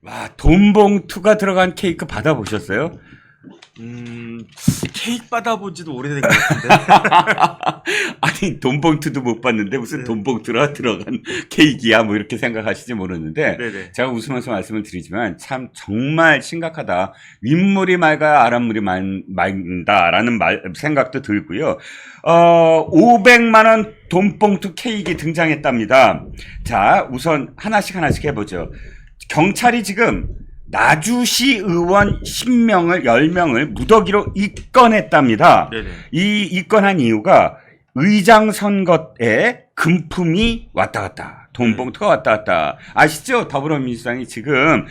와, 돈봉투가 들어간 케이크 받아보셨어요? 케이크 받아본지도 오래된 것 같은데. 아니, 돈봉투도 못 봤는데 무슨 네. 돈봉투가 들어간 케이크야 뭐 이렇게 생각하실지 모르는데 네네. 제가 웃으면서 말씀을 드리지만 참 정말 심각하다. 윗물이 맑아야 아랫물이 맑다라는 생각도 들고요. 500만 원 돈봉투 케이크 등장했답니다. 자, 우선 하나씩 해보죠. 경찰이 지금 나주시 의원 10명을 무더기로 입건했답니다. 네네. 이 입건한 이유가 의장 선거에 금품이 왔다 갔다, 돈봉투가 왔다 갔다. 아시죠? 더불어민주당이 지금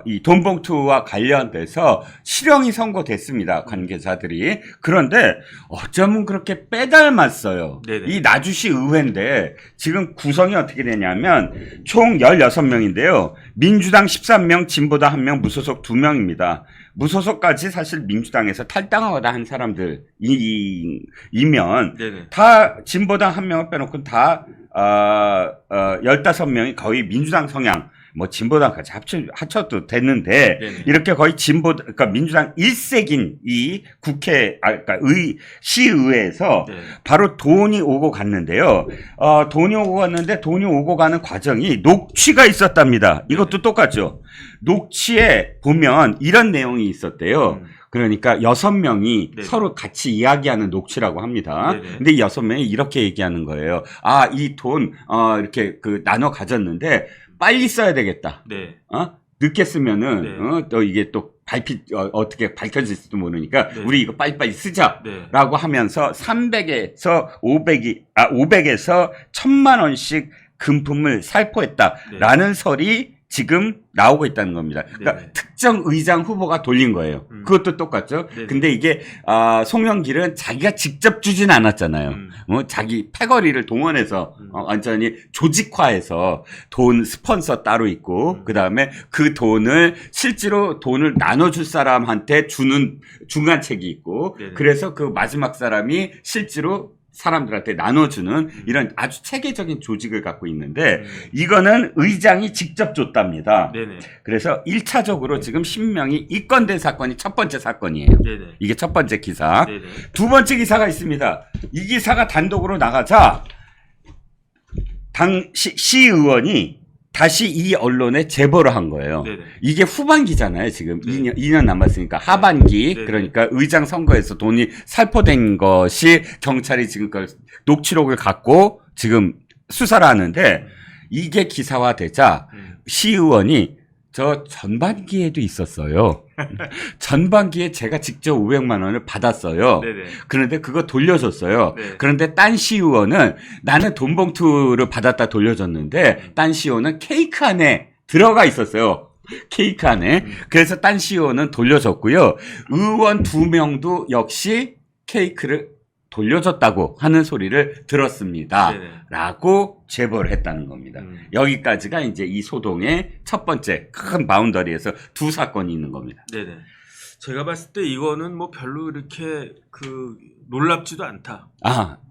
이 돈봉투와 관련돼서 실형이 선고됐습니다. 관계자들이. 그런데 어쩌면 그렇게 빼닮았어요. 네네. 이 나주시 의회인데 지금 구성이 어떻게 되냐면 총 16명인데요. 민주당 13명, 진보당 1명, 무소속 2명입니다. 무소속까지 사실 민주당에서 탈당하다 한 사람들이면 네네. 다 진보당 1명을 빼놓고 다 15명이 거의 민주당 성향, 뭐 진보당까지 합쳐도 됐는데 네네. 이렇게 거의 그러니까 민주당 일색인 이 그러니까 시의회에서 네. 바로 돈이 오고 갔는데요. 돈이 오고 갔는데 돈이 오고 가는 과정이 녹취가 있었답니다. 이것도 똑같죠. 녹취에 보면 이런 내용이 있었대요. 그러니까 6명이 네. 서로 같이 이야기하는 녹취라고 합니다. 네네. 근데 6명이 이렇게 얘기하는 거예요. 아, 이 돈, 이렇게 나눠 가졌는데 빨리 써야 되겠다. 네. 늦게 쓰면은, 네. 또 이게 또 어떻게 밝혀질지도 모르니까 네. 우리 이거 빨리빨리 쓰자. 네. 라고 하면서 500에서 1000만 원씩 금품을 살포했다라는 설이 지금 나오고 있다는 겁니다. 그러니까 네네. 특정 의장 후보가 돌린 거예요. 그것도 똑같죠. 네네. 근데 이게 송영길은 자기가 직접 주진 않았잖아요. 자기 패거리를 동원해서 완전히 조직화해서 돈 스폰서 따로 있고 그다음에 그 돈을 실제로 돈을 나눠줄 사람한테 주는 중간책이 있고 네네. 그래서 그 마지막 사람이 실제로 사람들한테 나눠주는 이런 아주 체계적인 조직을 갖고 있는데 이거는 의장이 직접 줬답니다. 네네. 그래서 1차적으로 지금 10명이 입건된 사건이 첫 번째 사건이에요. 네네. 이게 첫 번째 기사. 네네. 두 번째 기사가 있습니다. 이 기사가 단독으로 나가자 당시 시의원이 다시 이 언론에 제보를 한 거예요. 네네. 이게 후반기잖아요. 지금 네. 2년 남았으니까 하반기. 네. 그러니까 의장 선거에서 돈이 살포된 것이 경찰이 지금 그 녹취록을 갖고 지금 수사를 하는데 이게 기사화되자 시의원이 저 전반기에도 있었어요. 전반기에 제가 직접 500만 원을 받았어요. 네네. 그런데 그거 돌려줬어요. 네. 그런데 딴 시의원은 나는 돈봉투를 받았다 돌려줬는데 딴 시의원은 케이크 안에 들어가 있었어요. 케이크 안에. 그래서 딴 시의원은 돌려줬고요. 의원 2명도 역시 케이크를 돌려줬다고 하는 소리를 들었습니다. 네네. 라고 제보를 했다는 겁니다. 여기까지가 이제 이 소동의 첫 번째 큰 바운더리에서 두 사건이 있는 겁니다. 네네. 제가 봤을 때 이거는 뭐 별로 이렇게 놀랍지도 않다.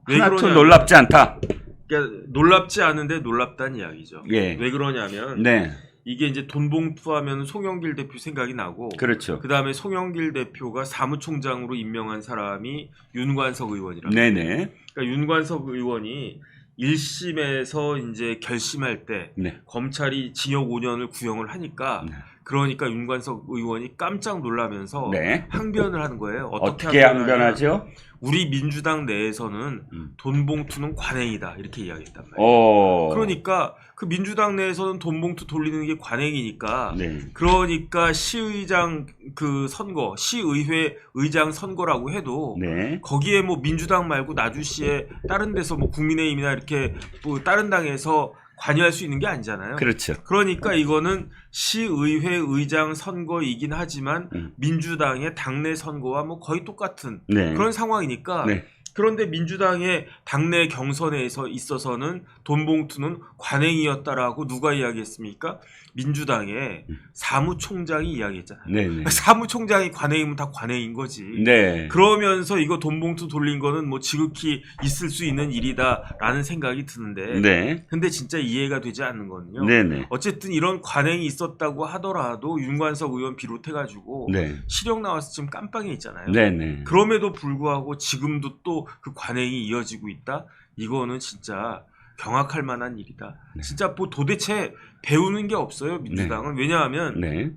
왜 하나도 그러냐면- 놀랍지 않다. 그러니까 놀랍지 않은데 놀랍다는 이야기죠. 예. 왜 그러냐면 네, 이게 이제 돈봉투 하면 송영길 대표 생각이 나고 그렇죠. 그다음에 송영길 대표가 사무총장으로 임명한 사람이 윤관석 의원이라고. 네네. 그러니까 윤관석 의원이 1심에서 이제 결심할 때 네. 검찰이 징역 5년을 구형을 하니까 네. 그러니까 윤관석 의원이 깜짝 놀라면서 네. 항변을 하는 거예요. 어떻게 항변하냐. 항변하죠? 우리 민주당 내에서는 돈봉투는 관행이다 이렇게 이야기했단 말이에요. 그러니까 그 민주당 내에서는 돈봉투 돌리는 게 관행이니까 네. 그러니까 시의장 선거, 시의회 의장 선거라고 해도 네. 거기에 뭐 민주당 말고 나주시에 다른 데서 뭐 국민의힘이나 이렇게 뭐 다른 당에서 관여할 수 있는 게 아니잖아요. 그렇죠. 그러니까 이거는 시의회 의장 선거이긴 하지만 민주당의 당내 선거와 뭐 거의 똑같은 네. 그런 상황이니까 네. 그런데 민주당의 당내 경선에 있어서는 돈봉투는 관행이었다라고 누가 이야기했습니까? 민주당의 사무총장이 이야기했잖아요. 네네. 사무총장이 관행이면 다 관행인 거지. 네. 그러면서 이거 돈봉투 돌린 거는 뭐 지극히 있을 수 있는 일이다라는 생각이 드는데 네. 근데 진짜 이해가 되지 않는 거는요. 네네. 어쨌든 이런 관행이 있었다고 하더라도 윤관석 의원 비롯해가지고 네. 실형 나와서 지금 깜빵에 있잖아요. 네네. 그럼에도 불구하고 지금도 또 그 관행이 이어지고 있다? 이거는 진짜 경악할 만한 일이다. 네. 진짜 뭐 도대체 배우는 게 없어요, 민주당은. 왜냐하면 네.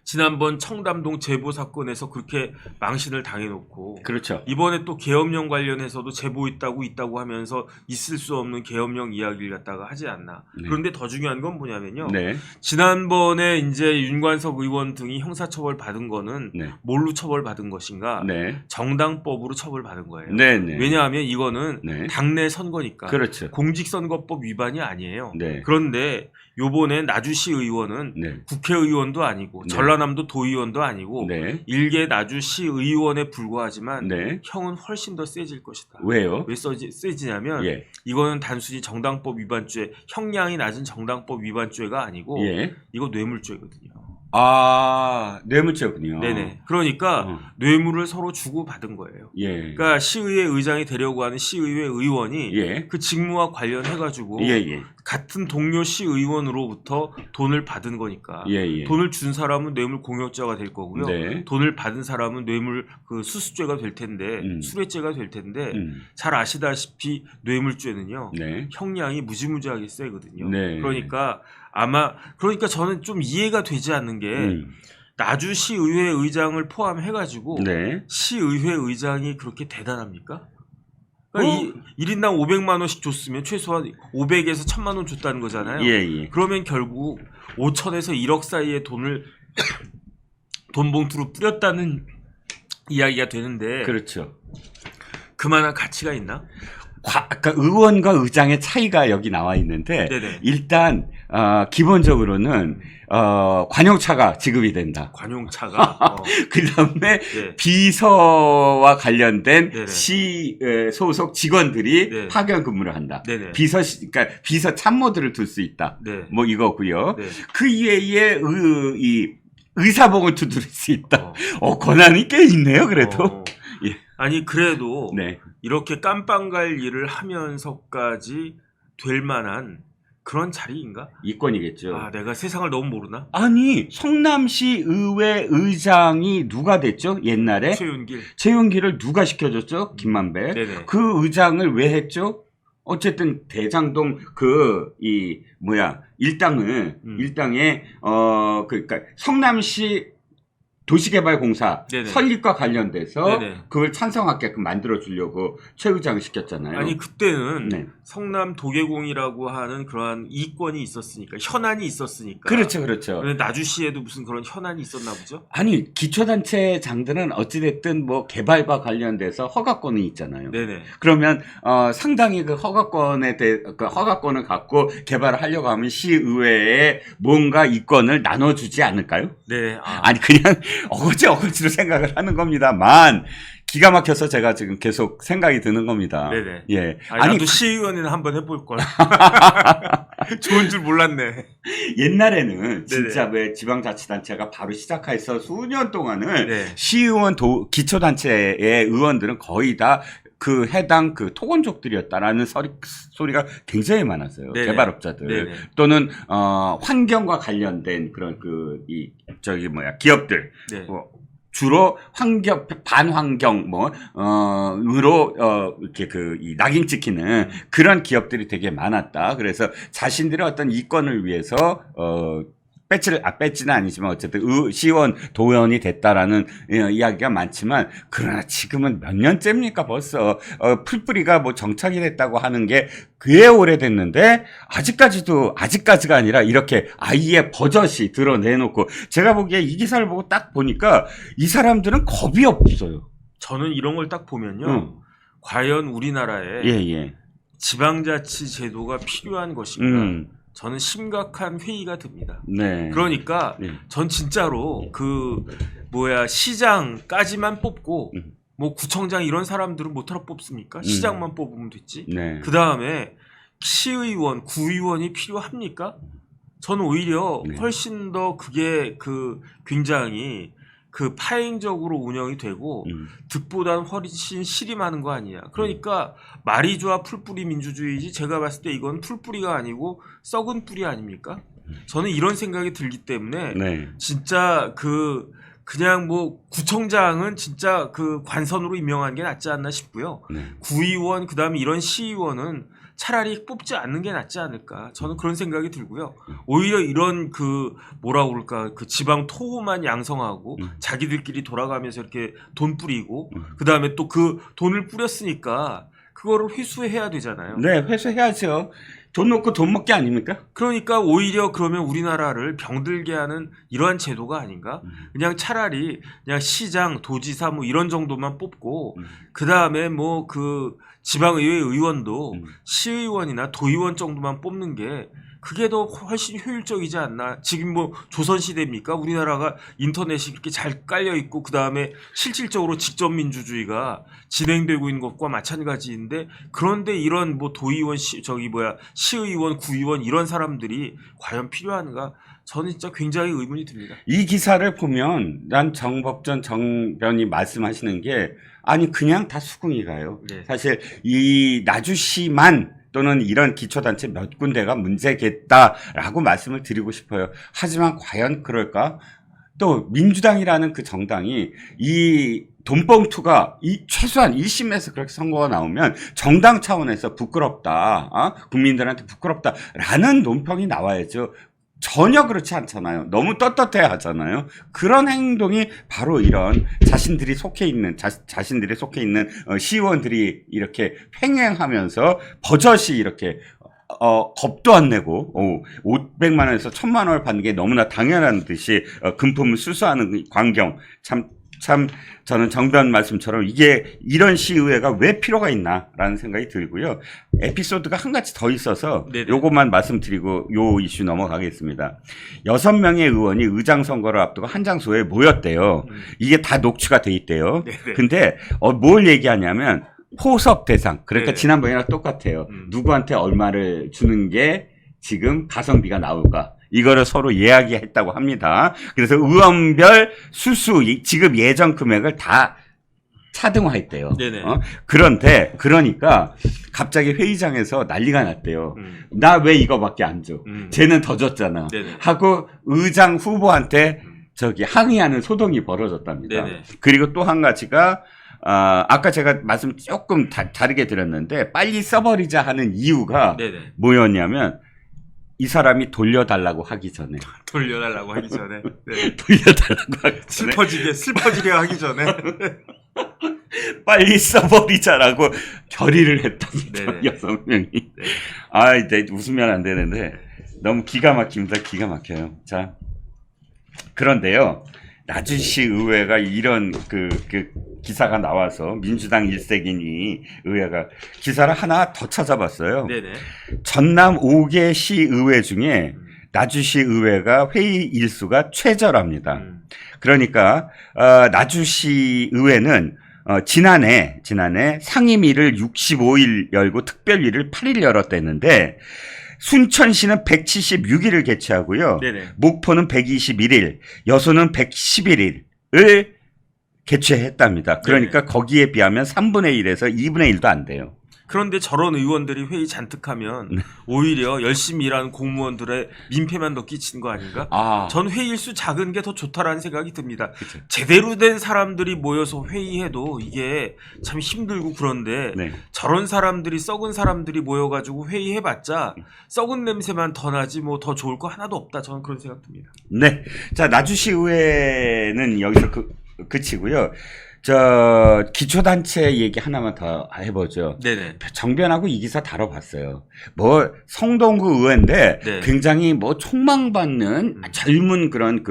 지난번 청담동 제보 사건에서 그렇게 망신을 당해놓고 그렇죠. 이번에 또 계엄령 관련해서도 제보 있다고 하면서 있을 수 없는 계엄령 이야기를 갖다가 하지 않나. 네. 그런데 더 중요한 건 뭐냐면요. 네. 지난번에 이제 윤관석 의원 등이 형사처벌 받은 거는 네. 뭘로 처벌받은 것인가? 네. 정당법으로 처벌받은 거예요. 네네. 왜냐하면 이거는 네. 당내 선거니까 그렇죠. 공직선거법 위반이 아니에요. 네. 그런데 요번에 나주시 의원은 네. 국회의원도 아니고 네. 전라남도 도의원도 아니고 네. 일개 나주시 의원에 불과하지만 네. 형은 훨씬 더 세질 것이다. 왜요? 왜 세지냐면 예. 이거는 단순히 정당법 위반죄, 형량이 낮은 정당법 위반죄가 아니고 예. 이거 뇌물죄거든요. 아, 뇌물죄군요. 네네. 그러니까 뇌물을 서로 주고 받은 거예요. 예. 그러니까 시의회 의장이 되려고 하는 시의회 의원이 예. 그 직무와 관련해가지고 예, 예. 같은 동료 시의원으로부터 돈을 받은 거니까 예, 예. 돈을 준 사람은 뇌물 공여죄가 될 거고요. 네. 돈을 받은 사람은 뇌물 그 수수죄가 될 텐데 수뢰죄가 될 텐데 잘 아시다시피 뇌물죄는요. 네. 형량이 무지무지하게 세거든요. 네. 그러니까 저는 좀 이해가 되지 않는 게 나주시의회 의장을 포함해가지고 네. 시의회 의장이 그렇게 대단합니까? 그러니까 1인당 500만 원씩 줬으면 최소한 500에서 1000만 원 줬다는 거잖아요. 예, 예. 그러면 결국 5천에서 1억 사이의 돈을 돈 봉투로 뿌렸다는 이야기가 되는데 그렇죠. 그만한 가치가 있나? 그러니까 의원과 의장의 차이가 여기 나와 있는데 네네. 일단 기본적으로는 관용차가 지급이 된다. 관용차가 그다음에 네. 비서와 관련된 네네. 시 소속 직원들이 네. 파견 근무를 한다. 네네. 그러니까 비서 참모들을 둘 수 있다. 네. 뭐 이거고요. 네. 그 이외에 이 의사봉을 두드릴 수 있다. 권한이 꽤 있네요. 그래도. 예. 아니 그래도 네. 이렇게 깜빵 갈 일을 하면서까지 될 만한 그런 자리인가? 이권이겠죠. 아, 내가 세상을 너무 모르나? 아니 성남시 의회 의장이 누가 됐죠? 옛날에 최윤길을 누가 시켜줬죠? 김만배. 네네. 그 의장을 왜 했죠? 어쨌든 대장동 일당에 그러니까 성남시 도시개발공사 네네. 설립과 관련돼서 네네. 그걸 찬성하게끔 만들어 주려고 최 의장을 시켰잖아요. 아니 그때는 네. 성남 도계공이라고 하는 그러한 이권이 있었으니까 현안이 있었으니까. 그렇죠, 그렇죠. 근데 나주시에도 무슨 그런 현안이 있었나 보죠? 아니 기초단체장들은 어찌됐든 뭐 개발과 관련돼서 허가권이 있잖아요. 네네. 그러면 상당히 그 허가권을 갖고 개발을 하려고 하면 시의회에 뭔가 이권을 나눠주지 않을까요? 네. 아니 그냥 어거지로 생각을 하는 겁니다만 기가 막혀서 제가 지금 계속 생각이 드는 겁니다. 네네. 예. 나도 시의원이나 한번 해볼 걸. 좋은 줄 몰랐네. 옛날에는 진짜 왜 지방자치단체가 바로 시작해서 수년 동안은 네. 시의원 기초단체의 의원들은 거의 다 그 해당 그 토건족들이었다라는 소리가 굉장히 많았어요. 네네. 개발업자들 네네. 또는 환경과 관련된 그런 기업들. 네. 주로 반환경 으로 이렇게 이 낙인 찍히는 그런 기업들이 되게 많았다. 그래서 자신들의 어떤 이권을 위해서 배지는 아니지만 어쨌든 시의원 도의원이 됐다라는 이야기가 많지만 그러나 지금은 몇 년째입니까 벌써 풀뿌리가 뭐 정착이 됐다고 하는 게 꽤 오래됐는데 아직까지가 아니라 이렇게 아예 버젓이 드러내놓고 제가 보기에 이 기사를 보고 딱 보니까 이 사람들은 겁이 없어요. 저는 이런 걸 딱 보면요. 과연 우리나라에 지방자치 제도가 필요한 것인가? 저는 심각한 회의가 듭니다. 네. 그러니까 전 진짜로 시장까지만 뽑고 뭐 구청장 이런 사람들은 못하러 뽑습니까? 시장만 뽑으면 됐지. 네. 그 다음에 시의원, 구의원이 필요합니까? 저는 오히려 네. 훨씬 더 그게 그 굉장히 그 파행적으로 운영이 되고 득보다는 훨씬 실이 많은 거 아니냐. 그러니까 말이 좋아 풀뿌리 민주주의지 제가 봤을 때 이건 풀뿌리가 아니고 썩은 뿌리 아닙니까? 저는 이런 생각이 들기 때문에 네. 진짜 그냥 뭐 구청장은 진짜 그 관선으로 임명한 게 낫지 않나 싶고요. 네. 구의원 그다음에 이런 시의원은 차라리 뽑지 않는 게 낫지 않을까. 저는 그런 생각이 들고요. 오히려 이런 뭐라 그럴까 그 지방 토호만 양성하고 자기들끼리 돌아가면서 이렇게 돈 뿌리고 그다음에 또 그 돈을 뿌렸으니까 그거를 회수해야 되잖아요. 네, 회수해야죠. 돈 놓고 돈 먹기 아닙니까? 그러니까 오히려 그러면 우리나라를 병들게 하는 이러한 제도가 아닌가? 그냥 차라리 그냥 시장, 도지사 뭐 이런 정도만 뽑고 그다음에 뭐 지방의회 의원도 시의원이나 도의원 정도만 뽑는 게 그게 더 훨씬 효율적이지 않나. 지금 뭐 조선시대입니까? 우리나라가 인터넷이 그렇게 잘 깔려 있고 그다음에 실질적으로 직접 민주주의가 진행되고 있는 것과 마찬가지인데 그런데 이런 뭐 도의원 시의원, 구의원 이런 사람들이 과연 필요한가? 저는 진짜 굉장히 의문이 듭니다. 이 기사를 보면 난 정법전 정변이 말씀하시는 게 아니 그냥 다 수긍이 가요. 네. 사실 이 나주시만 또는 이런 기초단체 몇 군데가 문제겠다라고 말씀을 드리고 싶어요. 하지만 과연 그럴까? 또 민주당이라는 그 정당이 이 돈봉투가 최소한 1심에서 그렇게 선고가 나오면 정당 차원에서 부끄럽다, 국민들한테 부끄럽다라는 논평이 나와야죠. 전혀 그렇지 않잖아요. 너무 떳떳해 하잖아요. 그런 행동이 바로 이런 자신들이 속해 있는 시의원들이 이렇게 횡행하면서 버젓이 이렇게 겁도 안 내고 500만 원에서 1000만 원을 받는 게 너무나 당연한 듯이 금품을 수수하는 광경 참 저는 정변 말씀처럼 이게 이런 시의회가 왜 필요가 있나라는 생각이 들고요. 에피소드가 한 가지 더 있어서 네네. 요것만 말씀드리고 요 이슈 넘어가겠습니다. 6명의 의원이 의장 선거를 앞두고 한 장소에 모였대요. 이게 다 녹취가 돼 있대요. 네네. 근데 뭘 얘기하냐면 포섭 대상. 그러니까 네네. 지난번이랑 똑같아요. 누구한테 얼마를 주는 게 지금 가성비가 나올까? 이거를 서로 이야기했다고 합니다. 그래서 의원별 수수 지급 예정 금액을 다 차등화했대요. 네네. 그러니까 갑자기 회의장에서 난리가 났대요. 나 왜 이거밖에 안 줘? 쟤는 더 줬잖아. 네네. 하고 의장 후보한테 항의하는 소동이 벌어졌답니다. 네네. 그리고 또 한 가지가 아까 제가 말씀 조금 다르게 드렸는데 빨리 써버리자 하는 이유가 네네. 뭐였냐면 이 사람이 돌려달라고 하기 전에 돌려달라고 하기 전에 네. 돌려달라고 하기 전에 슬퍼지게 하기 전에 빨리 써버리자라고 결의를 했답니다. 네네. 6명이. 네. 이제 웃으면 안 되는데 너무 기가 막힙니다. 기가 막혀요. 자, 그런데요. 나주시 의회가 이런 기사가 나와서 민주당 일색인이 의회가 기사를 하나 더 찾아봤어요. 네네. 전남 5개 시의회 중에 나주시 의회가 회의 일수가 최저랍니다. 그러니까 나주시 의회는 지난해 상임위를 65일 열고 특별위를 8일 열었댔는데 순천시는 176일을 개최하고요. 네네. 목포는 121일, 여수는 111일을 개최했답니다. 그러니까 거기에 비하면 3분의 1에서 2분의 1도 안 돼요. 그런데 저런 의원들이 회의 잔뜩 하면 오히려 열심히 일하는 공무원들의 민폐만 더 끼치는 거 아닌가? 전 회의일수 작은 게 더 좋다라는 생각이 듭니다. 그쵸. 제대로 된 사람들이 모여서 회의해도 이게 참 힘들고 그런데 네. 저런 사람들이 썩은 사람들이 모여가지고 회의해봤자 썩은 냄새만 더 나지 뭐 더 좋을 거 하나도 없다. 저는 그런 생각 듭니다. 네. 자, 나주시 의회는 여기서 그치고요. 기초단체 얘기 하나만 더 해보죠. 네네. 정변하고 이 기사 다뤄봤어요. 성동구 의회인데 네. 굉장히 촉망받는 젊은 그런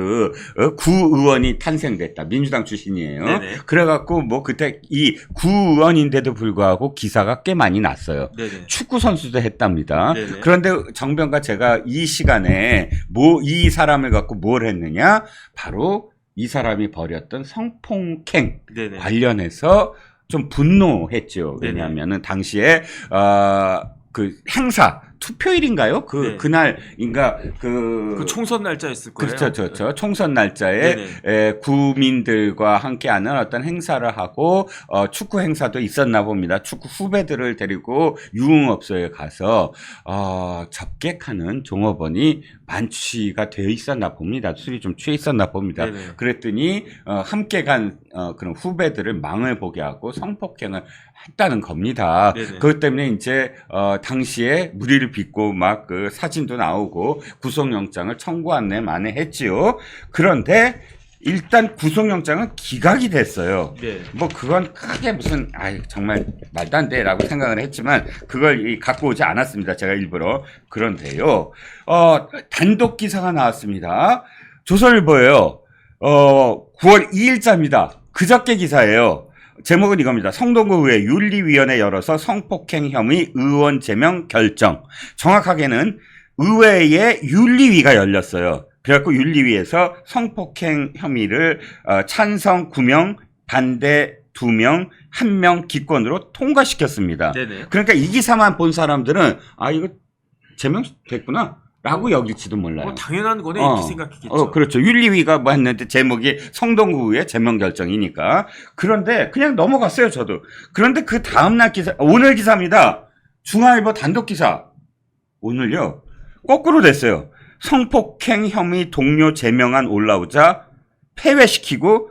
구의원이 탄생됐다. 민주당 출신이에요. 네네. 그래갖고 그때 이 구의원인데도 불구하고 기사가 꽤 많이 났어요. 네네. 축구 선수도 했답니다. 네네. 그런데 정변과 제가 이 시간에 이 사람을 갖고 뭘 했느냐? 바로 이 사람이 벌였던 성폭행 네네. 관련해서 좀 분노했죠. 네네. 왜냐하면은 당시에 행사 투표일인가요? 네. 그날인가 그 총선 날짜였을 거예요. 그렇죠. 총선 날짜에 구민들과 함께하는 어떤 행사를 하고 축구 행사도 있었나 봅니다. 축구 후배들을 데리고 유흥업소에 가서 접객하는 종업원이 만취가 되어 있었나 봅니다. 술이 좀 취해 있었나 봅니다. 네네. 그랬더니 함께 간 그런 후배들을 망을 보게 하고 성폭행을 했다는 겁니다. 네네. 그것 때문에 이제 당시에 무리를 빚고 막 그 사진도 나오고 구속영장을 청구한 만에 했지요. 그런데 일단 구속영장은 기각이 됐어요. 네. 뭐 그건 크게 무슨 정말 말도 안 돼라고 생각을 했지만 그걸 갖고 오지 않았습니다. 제가 일부러. 그런데요. 단독 기사가 나왔습니다. 조선일보예요. 9월 2일자입니다. 그저께 기사예요. 제목은 이겁니다. 성동구 의회 윤리위원회 열어서 성폭행 혐의 의원 제명 결정. 정확하게는 의회의 윤리위가 열렸어요. 그래갖고 윤리위에서 성폭행 혐의를 찬성 9명, 반대 2명, 1명 기권으로 통과시켰습니다. 네네. 그러니까 이 기사만 본 사람들은 이거 제명됐구나 라고 여길지도 몰라요. 당연한 거네 이렇게 생각했겠죠. 그렇죠. 윤리위가 뭐 했는데 제목이 성동구의 제명 결정이니까. 그런데 그냥 넘어갔어요, 저도. 그런데 그 다음날 기사, 오늘 기사입니다. 중앙일보 단독 기사. 오늘요. 거꾸로 됐어요. 성폭행 혐의 동료 제명안 올라오자 폐회시켰어요.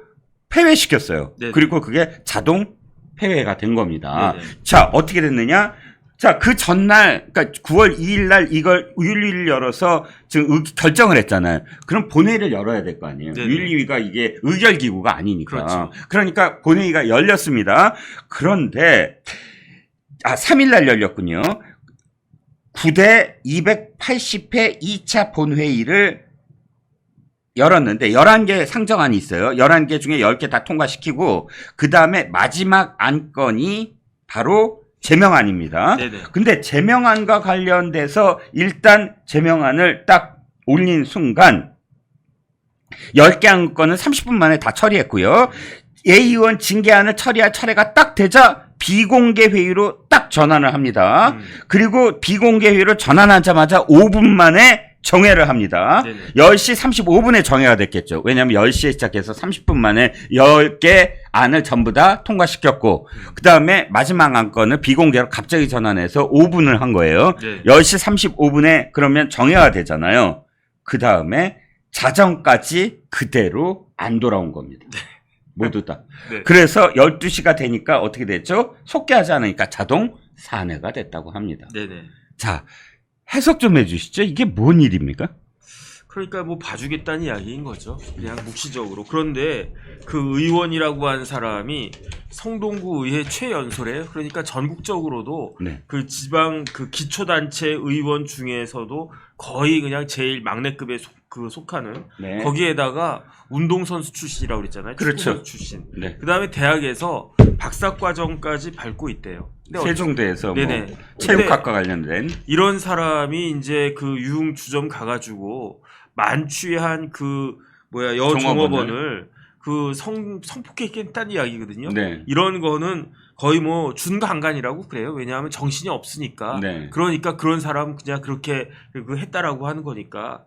네네. 그리고 그게 자동 폐회가 된 겁니다. 네네. 자, 어떻게 됐느냐? 자, 그 전날, 그러니까 9월 2일 날 이걸 윤리위를 열어서 지금 결정을 했잖아요. 그럼 본회의를 열어야 될 거 아니에요. 네네. 윤리위가 이게 의결기구가 아니니까. 그렇죠. 그러니까 본회의가 열렸습니다. 그런데, 3일 날 열렸군요. 9대 280회 2차 본회의를 열었는데 11개 상정안이 있어요. 11개 중에 10개 다 통과시키고 그 다음에 마지막 안건이 바로 제명안입니다. 네네. 근데 제명안과 관련돼서 일단 제명안을 딱 올린 순간 10개 안건은 30분 만에 다 처리했고요. A 의원 징계안을 처리할 차례가 딱 되자 비공개 회의로 딱 전환을 합니다. 그리고 비공개 회의로 전환하자마자 5분 만에 정회를 합니다. 네네. 10시 35분에 정회가 됐겠죠. 왜냐하면 10시에 시작해서 30분 만에 10개 안을 전부 다 통과시켰고 그 다음에 마지막 안건을 비공개로 갑자기 전환해서 5분을 한 거예요. 네. 10시 35분에 그러면 정회가 되잖아요. 그 다음에 자정까지 그대로 안 돌아온 겁니다. 모두 다. 네. 그래서 12시가 되니까 어떻게 됐죠? 속개하지 않으니까 자동 산회가 됐다고 합니다. 네네. 자, 해석 좀 해주시죠. 이게 뭔 일입니까? 그러니까 뭐 봐주겠다는 이야기인 거죠. 그냥 묵시적으로. 그런데 그 의원이라고 한 사람이 성동구 의회 최연소래요. 그러니까 전국적으로도 네. 그 지방 그 기초단체 의원 중에서도 거의 그냥 제일 막내급에 속하는 네. 거기에다가 운동선수 출신이라고 그랬잖아요. 그렇죠. 축구선수 출신. 네. 그 다음에 대학에서 박사과정까지 밟고 있대요. 근데 세종대에서 네네. 뭐 체육학과 관련된 이런 사람이 이제 그 유흥주점 가가지고 만취한 그 여종업원을 그 성폭행했다는 이야기거든요. 네. 이런 거는 거의 뭐 준강간이라고 그래요. 왜냐하면 정신이 없으니까. 네. 그러니까 그런 사람 그냥 그렇게 했다라고 하는 거니까.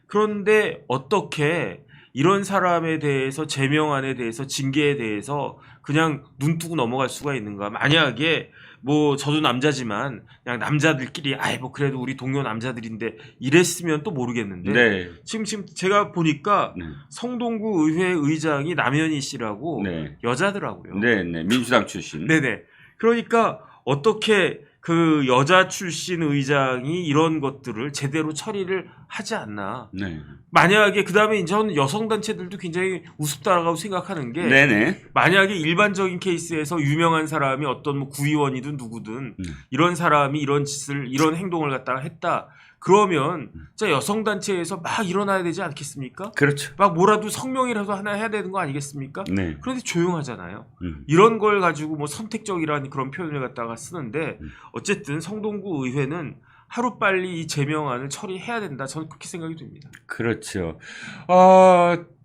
그런데 어떻게 이런 사람에 대해서 제명안에 대해서 징계에 대해서 그냥 눈 뜨고 넘어갈 수가 있는가? 만약에 뭐 저도 남자지만 그냥 남자들끼리 뭐 그래도 우리 동료 남자들인데 이랬으면 또 모르겠는데 네. 지금 제가 보니까 네. 성동구 의회 의장이 남현희 씨라고 네. 여자더라고요. 네, 민주당 출신. 네네. 그러니까 어떻게 그 여자 출신 의장이 이런 것들을 제대로 처리를 하지 않나. 네. 만약에 그다음에 이제 여성 단체들도 굉장히 우습다라고 생각하는 게 네네. 만약에 일반적인 케이스에서 유명한 사람이 어떤 뭐 구의원이든 누구든 이런 사람이 이런 짓을 이런 행동을 갖다가 했다. 그러면 진짜 여성 단체에서 막 일어나야 되지 않겠습니까? 그렇죠. 막 뭐라도 성명이라도 하나 해야 되는 거 아니겠습니까? 네. 그런데 조용하잖아요. 이런 걸 가지고 뭐 선택적이라는 그런 표현을 갖다가 쓰는데 어쨌든 성동구 의회는 하루빨리 이 제명안을 처리해야 된다. 저는 그렇게 생각이 됩니다. 그렇죠.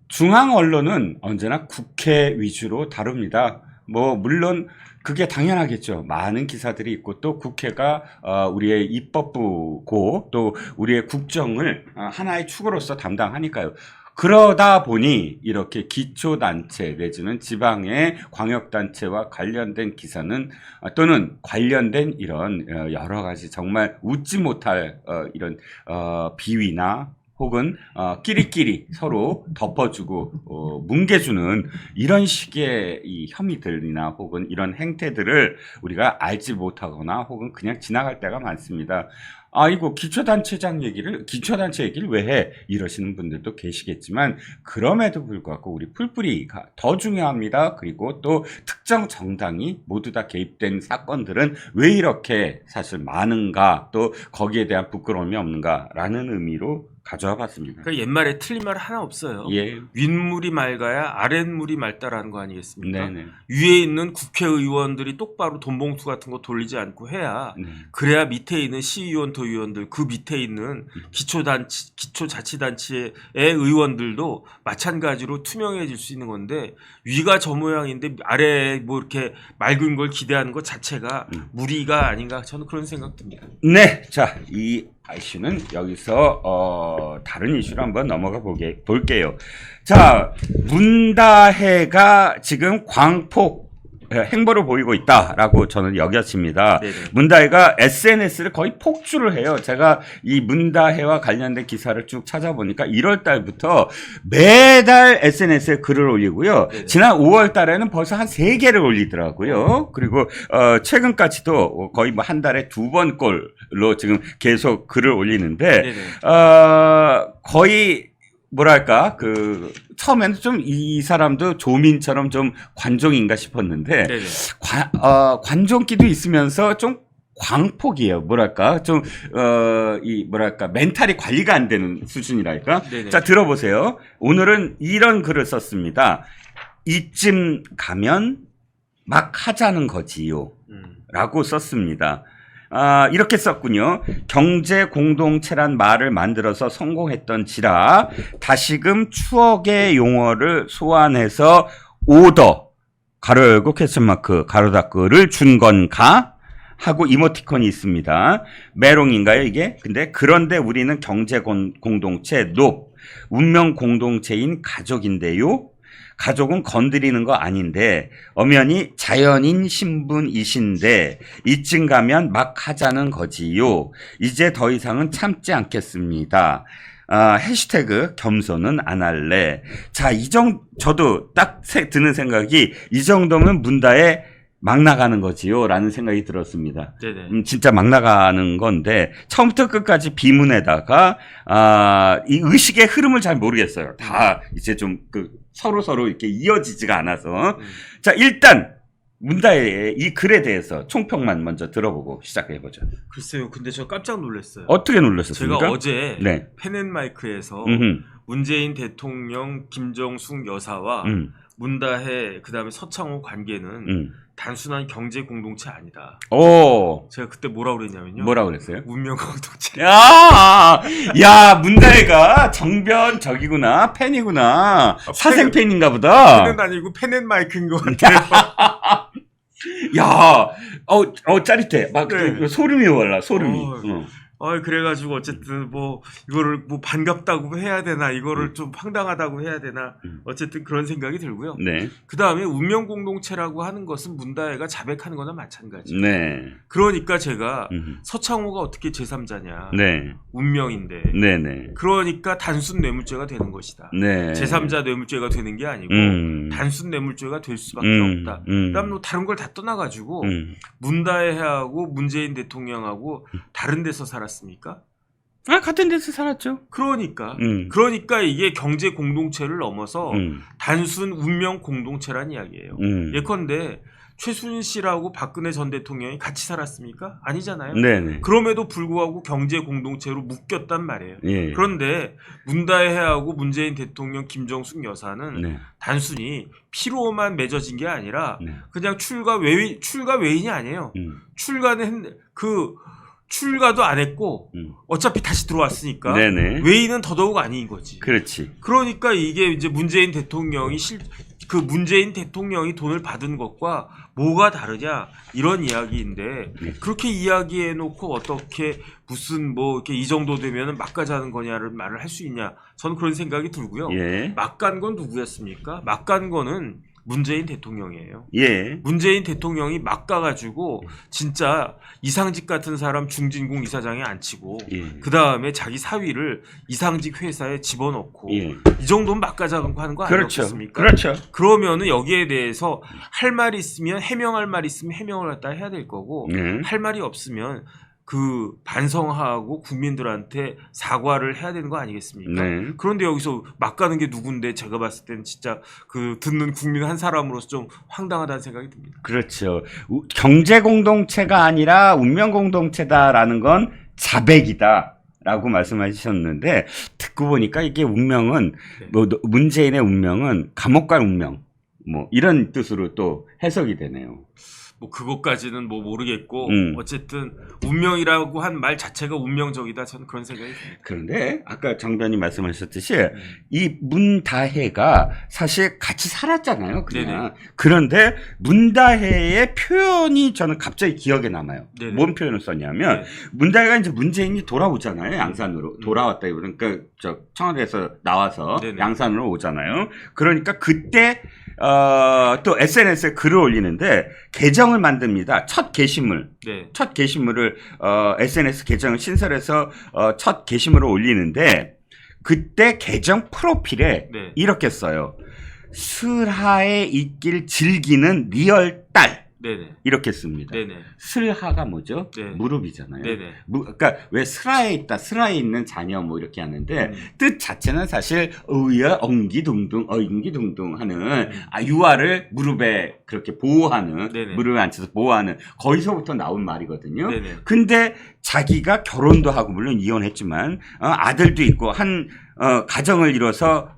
중앙 언론은 언제나 국회 위주로 다룹니다. 뭐 물론 그게 당연하겠죠. 많은 기사들이 있고 또 국회가 우리의 입법부고 또 우리의 국정을 하나의 축으로서 담당하니까요. 그러다 보니 이렇게 기초단체 내지는 지방의 광역단체와 관련된 기사는 또는 관련된 이런 여러 가지 정말 웃지 못할 이런 비위나 혹은 끼리끼리 서로 덮어주고 뭉개주는 이런 식의 이 혐의들이나 혹은 이런 행태들을 우리가 알지 못하거나 혹은 그냥 지나갈 때가 많습니다. 아이고 기초단체 얘기를 왜 해? 이러시는 분들도 계시겠지만 그럼에도 불구하고 우리 풀뿌리가 더 중요합니다. 그리고 또 특정 정당이 모두 다 개입된 사건들은 왜 이렇게 사실 많은가, 또 거기에 대한 부끄러움이 없는가라는 의미로 가져와 봤습니다. 그러니까 옛말에 틀린 말 하나 없어요. 예. 윗물이 맑아야 아랫물이 맑다라는 거 아니겠습니까? 네네. 위에 있는 국회의원들이 똑바로 돈봉투 같은 거 돌리지 않고 해야 네. 그래야 밑에 있는 시의원, 도의원들 그 밑에 있는 기초자치단체의 의원들도 마찬가지로 투명해질 수 있는 건데 위가 저 모양인데 아래에 뭐 이렇게 맑은 걸 기대하는 것 자체가 무리가 아닌가 저는 그런 생각 듭니다. 네, 자, 이 이슈는 여기서 다른 이슈로 한번 넘어가 볼게요. 자, 문다혜가 지금 광폭 행보를 보이고 있다라고 저는 여겼습니다. 네네. 문다혜가 SNS를 거의 폭주를 해요. 제가 이 문다혜와 관련된 기사를 쭉 찾아보니까 1월 달부터 매달 SNS에 글을 올리고요. 네네. 지난 5월 달에는 벌써 한 3개를 올리더라고요. 그리고 최근까지도 거의 뭐 한 달에 2번꼴로 지금 계속 글을 올리는데 네네. 거의 뭐랄까 처음에는 좀 이 사람도 조민처럼 좀 관종인가 싶었는데 네네. 관종기도 있으면서 좀 광폭이에요. 뭐랄까 좀 이 뭐랄까 멘탈이 관리가 안 되는 수준이랄까. 네네. 자, 들어보세요. 오늘은 이런 글을 썼습니다. 이쯤 가면 막 하자는 거지요. 라고 썼습니다. 이렇게 썼군요. 경제 공동체란 말을 만들어서 성공했던지라 다시금 추억의 용어를 소환해서 오더 가로 열고 퀘스천마크 가로 닫고를 준 건가? 하고 이모티콘이 있습니다. 메롱인가요 이게? 근데 그런데 우리는 경제 공동체 운명 공동체인 가족인데요. 가족은 건드리는 거 아닌데 엄연히 자연인 신분이신데 이쯤 가면 막 하자는 거지요. 이제 더 이상은 참지 않겠습니다. 해시태그 겸손은 안 할래. 자, 저도 딱 드는 생각이 이 정도면 문다에 막 나가는 거지요 라는 생각이 들었습니다. 네네. 진짜 막 나가는 건데 처음부터 끝까지 비문에다가 이 의식의 흐름을 잘 모르겠어요. 다 이제 좀 서로 이렇게 이어지지가 않아서 자, 일단 문다의 이 글에 대해서 총평만 먼저 들어보고 시작해보죠. 글쎄요. 근데 저 깜짝 놀랐어요. 어떻게 놀라셨습니까? 제가 어제 네. 펜앤마이크에서 음흠. 문재인 대통령, 김정숙 여사와 문다혜 그다음에 서창호 관계는 단순한 경제 공동체 아니다. 오. 제가 그때 뭐라고 그랬냐면요. 뭐라 그랬어요? 운명 공동체. 야, 문다혜가 정변적이구나, 팬이구나, 사생 팬인가 보다. 펜은 아니고 펜앤마이크인 것 같아요. 야, 짜릿해. 막 네. 소름이 올라, 소름이. 그래가지고 어쨌든 뭐 이거를 뭐 반갑다고 해야 되나 이거를 좀 황당하다고 해야 되나 어쨌든 그런 생각이 들고요. 네. 그 다음에 운명 공동체라고 하는 것은 문다혜가 자백하는 거나 마찬가지. 네. 그러니까 제가 서창호가 어떻게 제3자냐. 네. 운명인데. 네네. 그러니까 단순 뇌물죄가 되는 것이다. 네. 제3자 뇌물죄가 되는 게 아니고 단순 뇌물죄가 될 수밖에 없다. 그다음 뭐 다른 걸 다 떠나가지고 문다혜하고 문재인 대통령하고 다른 데서 살았습니까? 같은 데서 살았죠. 그러니까 이게 경제 공동체를 넘어서 단순 운명 공동체란 이야기예요. 예컨대 최순실하고 박근혜 전 대통령이 같이 살았습니까? 아니잖아요. 네네. 그럼에도 불구하고 경제 공동체로 묶였단 말이에요. 예. 그런데 문다혜하고 문재인 대통령, 김정숙 여사는 네. 단순히 피로만 맺어진 게 아니라 네. 그냥 출가 외인이 아니에요. 출가는 출가도 안 했고 어차피 다시 들어왔으니까 네네. 외인은 더더욱 아닌 거지. 그렇지. 그러니까 이게 이제 문재인 대통령이 그 문재인 대통령이 돈을 받은 것과 뭐가 다르냐 이런 이야기인데 그렇게 이야기해 놓고 어떻게 무슨 뭐 이렇게 이 정도 되면은 막가자는 거냐를 말을 할 수 있냐 저는 그런 생각이 들고요. 예. 막간 건 누구였습니까? 막간 거는 문재인 대통령이에요. 예. 문재인 대통령이 막 가가지고 진짜 이상직 같은 사람 중진공 이사장에 앉히고 예. 그 다음에 자기 사위를 이상직 회사에 집어넣고 예. 이 정도면 막가자고 하는 거 그렇죠. 아니겠습니까? 그렇죠. 그러면은 여기에 대해서 할 말이 있으면 해명할 말이 있으면 해명을 갖다 해야 될 거고 할 말이 없으면 그 반성하고 국민들한테 사과를 해야 되는 거 아니겠습니까? 네. 그런데 여기서 막 가는 게 누군데 제가 봤을 때는 진짜 그 듣는 국민 한 사람으로서 좀 황당하다는 생각이 듭니다. 그렇죠. 경제 공동체가 아니라 운명 공동체다라는 건 자백이다라고 말씀하셨는데 듣고 보니까 이게 운명은 네. 뭐 문재인의 운명은 감옥 갈 운명 뭐 이런 뜻으로 또 해석이 되네요. 뭐 그것까지는 뭐 모르겠고 어쨌든 운명이라고 한 말 자체가 운명적이다 저는 그런 생각이 듭니다. 그런데 아까 정 변호사님 말씀하셨듯이 이 문다혜가 사실 같이 살았잖아요. 그냥. 네네. 그런데 문다혜의 표현이 저는 갑자기 기억에 남아요. 네네. 뭔 표현을 썼냐면 문다혜가 이제 문재인이 돌아오잖아요. 양산으로 돌아왔다 그러니까 저 청와대에서 나와서 네네. 양산으로 오잖아요. 그러니까 그때 또 SNS에 글을 올리는데 계정을 만듭니다. 첫 게시물. 네. 첫 게시물을 SNS 계정을 신설해서 첫 게시물을 올리는데 그때 계정 프로필에 네. 이렇게 써요. 슬하에 있길 즐기는 리얼 딸. 네네. 이렇게 씁니다. 네네. 슬하가 뭐죠? 네. 무릎이잖아요. 네네. 그러니까 왜 슬하에 있다, 슬하에 있는 자녀 뭐 이렇게 하는데 뜻 자체는 사실 의야 엉기둥둥 하는 유아를 무릎에 그렇게 보호하는 네네. 무릎에 앉혀서 보호하는 거기서부터 나온 말이거든요. 네네. 근데 자기가 결혼도 하고 물론 이혼했지만 아들도 있고 한 가정을 이뤄서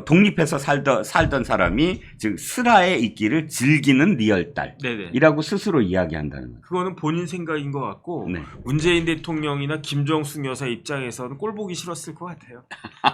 독립해서 살던 사람이 즉 슬하에 있기를 즐기는 리얼딸이라고 스스로 이야기한다는 거예요. 그거는 본인 생각인 것 같고 네. 문재인 대통령이나 김정숙 여사 입장에서는 꼴 보기 싫었을 것 같아요.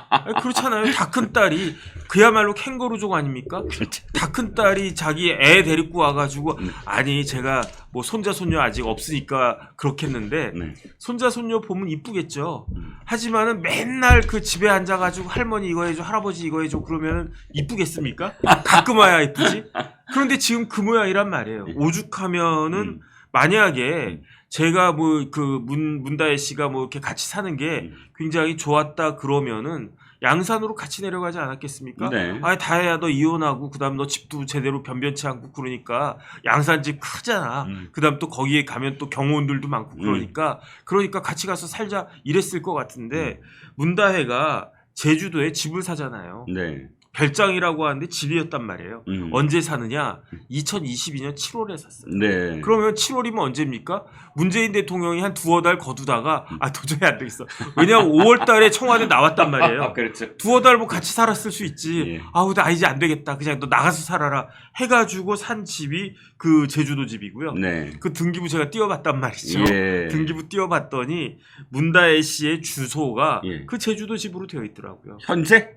아니, 그렇잖아요. 다 큰 딸이 그야말로 캥거루족 아닙니까? 그렇죠. 다 큰 딸이 자기 애 데리고 와가지고 아니 제가 뭐 손자 손녀 아직 없으니까 그렇겠는데 네. 손자 손녀 보면 이쁘겠죠. 하지만은 맨날 그 집에 앉아가지고 할머니 이거 해줘 할아버지 이거 해줘 그러면은 이쁘겠습니까? 가끔 와야 이쁘지. 그런데 지금 그 모양이란 말이에요. 오죽하면은 만약에 제가 뭐 그 문다혜 씨가 뭐 이렇게 같이 사는 게 굉장히 좋았다 그러면은 양산으로 같이 내려가지 않았겠습니까? 네. 아니 다혜야 너 이혼하고 그다음 너 집도 제대로 변변치 않고 그러니까 양산 집 크잖아. 그다음 또 거기에 가면 또 경호원들도 많고 그러니까 같이 가서 살자 이랬을 것 같은데 문다혜가 제주도에 집을 사잖아요. 네. 별장이라고 하는데 집이었단 말이에요. 언제 사느냐? 2022년 7월에 샀어요. 네. 그러면 7월이면 언제입니까? 문재인 대통령이 한 두어 달 거두다가 도저히 안 되겠어. 왜냐면 5월 달에 청와대 나왔단 말이에요. 그렇죠. 두어 달 뭐 같이 살았을 수 있지. 예. 나 이제 안 되겠다. 그냥 너 나가서 살아라. 해가지고 산 집이 그 제주도 집이고요. 네. 그 등기부 제가 띄워봤단 말이죠. 예. 등기부 띄워봤더니 문다혜 씨의 주소가 예. 그 제주도 집으로 되어 있더라고요. 현재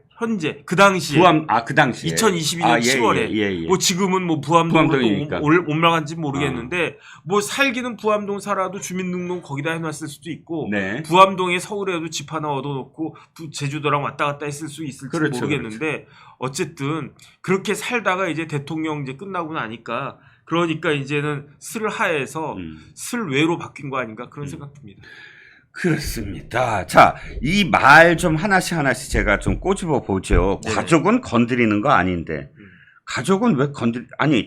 그 당시에 그 당시에 2022년 7월에 예. 뭐 지금은 뭐 부암동으로 부암동이니까. 또 올라간지 모르겠는데 뭐 살기는 부암동 살아도 주민등록 거기다 해놨을 수도 있고 네. 부암동에 서울에도 집 하나 얻어놓고 제주도랑 왔다 갔다 했을 수 있을지 그렇죠, 모르겠는데 어쨌든 그렇게 살다가 이제 대통령 이제 끝나고 나니까 그러니까 이제는 슬하에서 슬외로 바뀐 거 아닌가 그런 생각 듭니다. 그렇습니다. 자, 이 말 좀 하나씩 제가 좀 꼬집어 보죠. 네. 가족은 건드리는 거 아닌데. 가족은 왜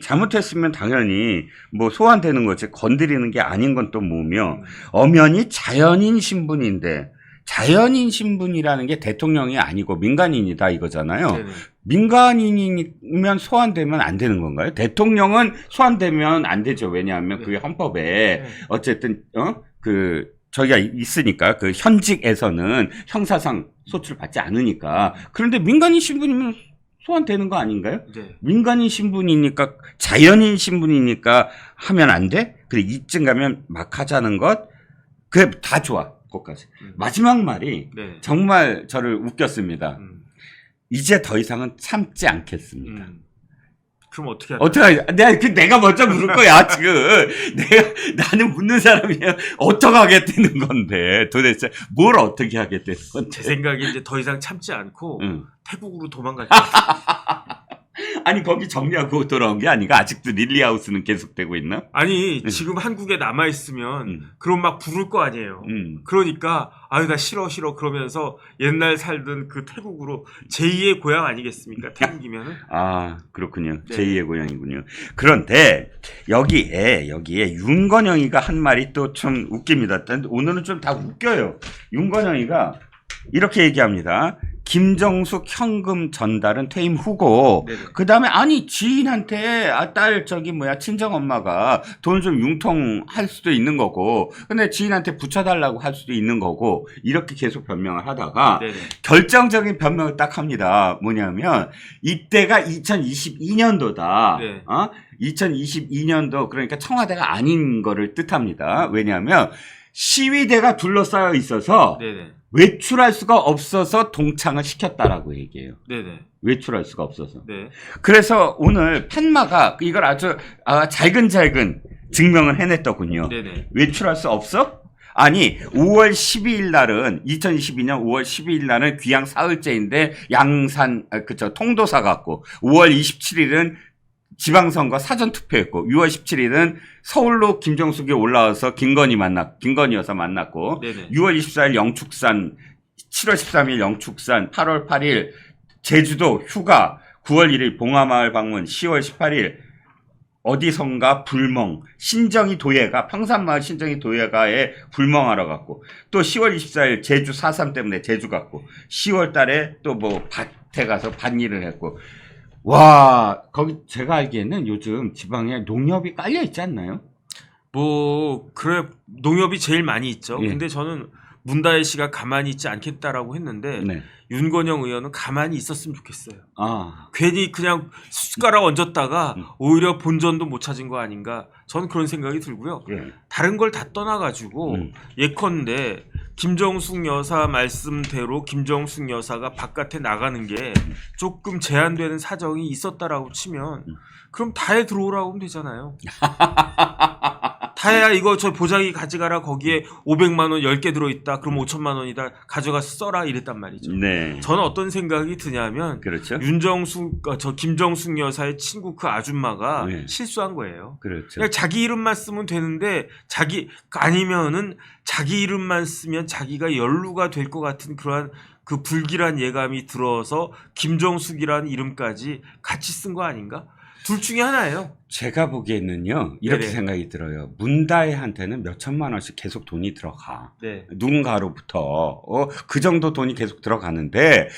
잘못했으면 당연히 뭐 소환되는 거지. 건드리는 게 아닌 건 또 뭐며. 엄연히 자연인 신분인데. 자연인 신분이라는 게 대통령이 아니고 민간인이다 이거잖아요. 네네. 민간인이면 소환되면 안 되는 건가요? 대통령은 소환되면 안 되죠. 왜냐하면 네. 그게 헌법에 어쨌든 저기가 있으니까 그 현직에서는 형사상 소출을 받지 않으니까. 그런데 민간인 신분이면 소환되는 거 아닌가요? 네. 민간인 신분이니까 자연인 신분이니까 하면 안 돼? 그래 이쯤 가면 막 하자는 것 그래 다 좋아. 거기까지. 마지막 말이 네. 정말 저를 웃겼습니다. 이제 더 이상은 참지 않겠습니다. 그럼 어떻게 할까요? 어떻게 내가 먼저 물을 거야 지금. 나는 묻는 사람이야. 어떻게 하겠다는 건데 도대체 뭘 어떻게 하겠다는 건데. 제 생각에 이제 더 이상 참지 않고 응. 태국으로 도망갈 것 같아요. 아니 거기 정리하고 돌아온 게 아니가 아직도 릴리하우스는 계속되고 있나? 아니 지금 한국에 남아 있으면 그럼 막 부를 거 아니에요. 그러니까 아유 나 싫어 그러면서 옛날 살던 그 태국으로 제2의 고향 아니겠습니까? 태국이면은. 아 그렇군요. 네. 제2의 고향이군요. 그런데 여기에 윤건영이가 한 말이 또 좀 웃깁니다. 오늘은 좀 다 웃겨요. 윤건영이가 이렇게 얘기합니다. 김정숙 현금 전달은 퇴임 후고, 그 다음에, 아니, 지인한테, 딸, 친정 엄마가 돈 좀 융통할 수도 있는 거고, 근데 지인한테 붙여달라고 할 수도 있는 거고, 이렇게 계속 변명을 하다가, 네네. 결정적인 변명을 딱 합니다. 뭐냐면, 이때가 2022년도다. 네. 2022년도, 그러니까 청와대가 아닌 거를 뜻합니다. 왜냐하면, 시위대가 둘러싸여 있어서, 네네. 외출할 수가 없어서 동창을 시켰다라고 얘기해요. 네네. 외출할 수가 없어서. 네. 그래서 오늘 펜마가 이걸 아주 잘근잘근 증명을 해냈더군요. 네네. 외출할 수 없어? 아니 5월 12일 날은 2022년 5월 12일 날은 귀향 사흘째인데 양산 통도사 갔고 5월 27일은 지방선거 사전투표했고 6월 17일은 서울로 김정숙이 올라와서 김건희 여사 만났고 네네. 6월 24일 영축산 7월 13일 영축산 8월 8일 제주도 휴가 9월 1일 봉화마을 방문 10월 18일 어디선가 불멍 신정이 도예가 평산마을 신정이 도예가에 불멍하러 갔고 또 10월 24일 제주 4.3 때문에 제주 갔고 10월 달에 또 뭐 밭에 가서 밭일을 했고 와, 거기 제가 알기에는 요즘 지방에 농협이 깔려 있지 않나요? 그래 농협이 제일 많이 있죠. 예. 근데 저는 문다혜 씨가 가만히 있지 않겠다라고 했는데 네. 윤건영 의원은 가만히 있었으면 좋겠어요. 아, 괜히 그냥 숟가락 얹었다가 오히려 본전도 못 찾은 거 아닌가. 저는 그런 생각이 들고요. 예. 다른 걸 다 떠나가지고 예컨대 김정숙 여사 말씀대로 김정숙 여사가 바깥에 나가는 게 조금 제한되는 사정이 있었다라고 치면 그럼 다해 들어오라고 하면 되잖아요. 다해야 이거 저 보자기 가져가라 거기에 500만 원 10개 들어있다. 그럼 5천만 원이다. 가져가서 써라 이랬단 말이죠. 네. 저는 어떤 생각이 드냐면 그렇죠. 김정숙 여사의 친구 그 아줌마가 네. 실수한 거예요. 그렇죠. 그냥 자기 이름만 쓰면 되는데 아니면은 자기 이름만 쓰면 자기가 연루가 될 것 같은 그러한 그 불길한 예감이 들어서 김정숙이라는 이름까지 같이 쓴 거 아닌가? 둘 중에 하나예요. 제가 보기에는요, 이렇게 네네. 생각이 들어요. 문다혜한테는 몇 천만 원씩 계속 돈이 들어가. 네. 누군가로부터, 그 정도 돈이 계속 들어가는데,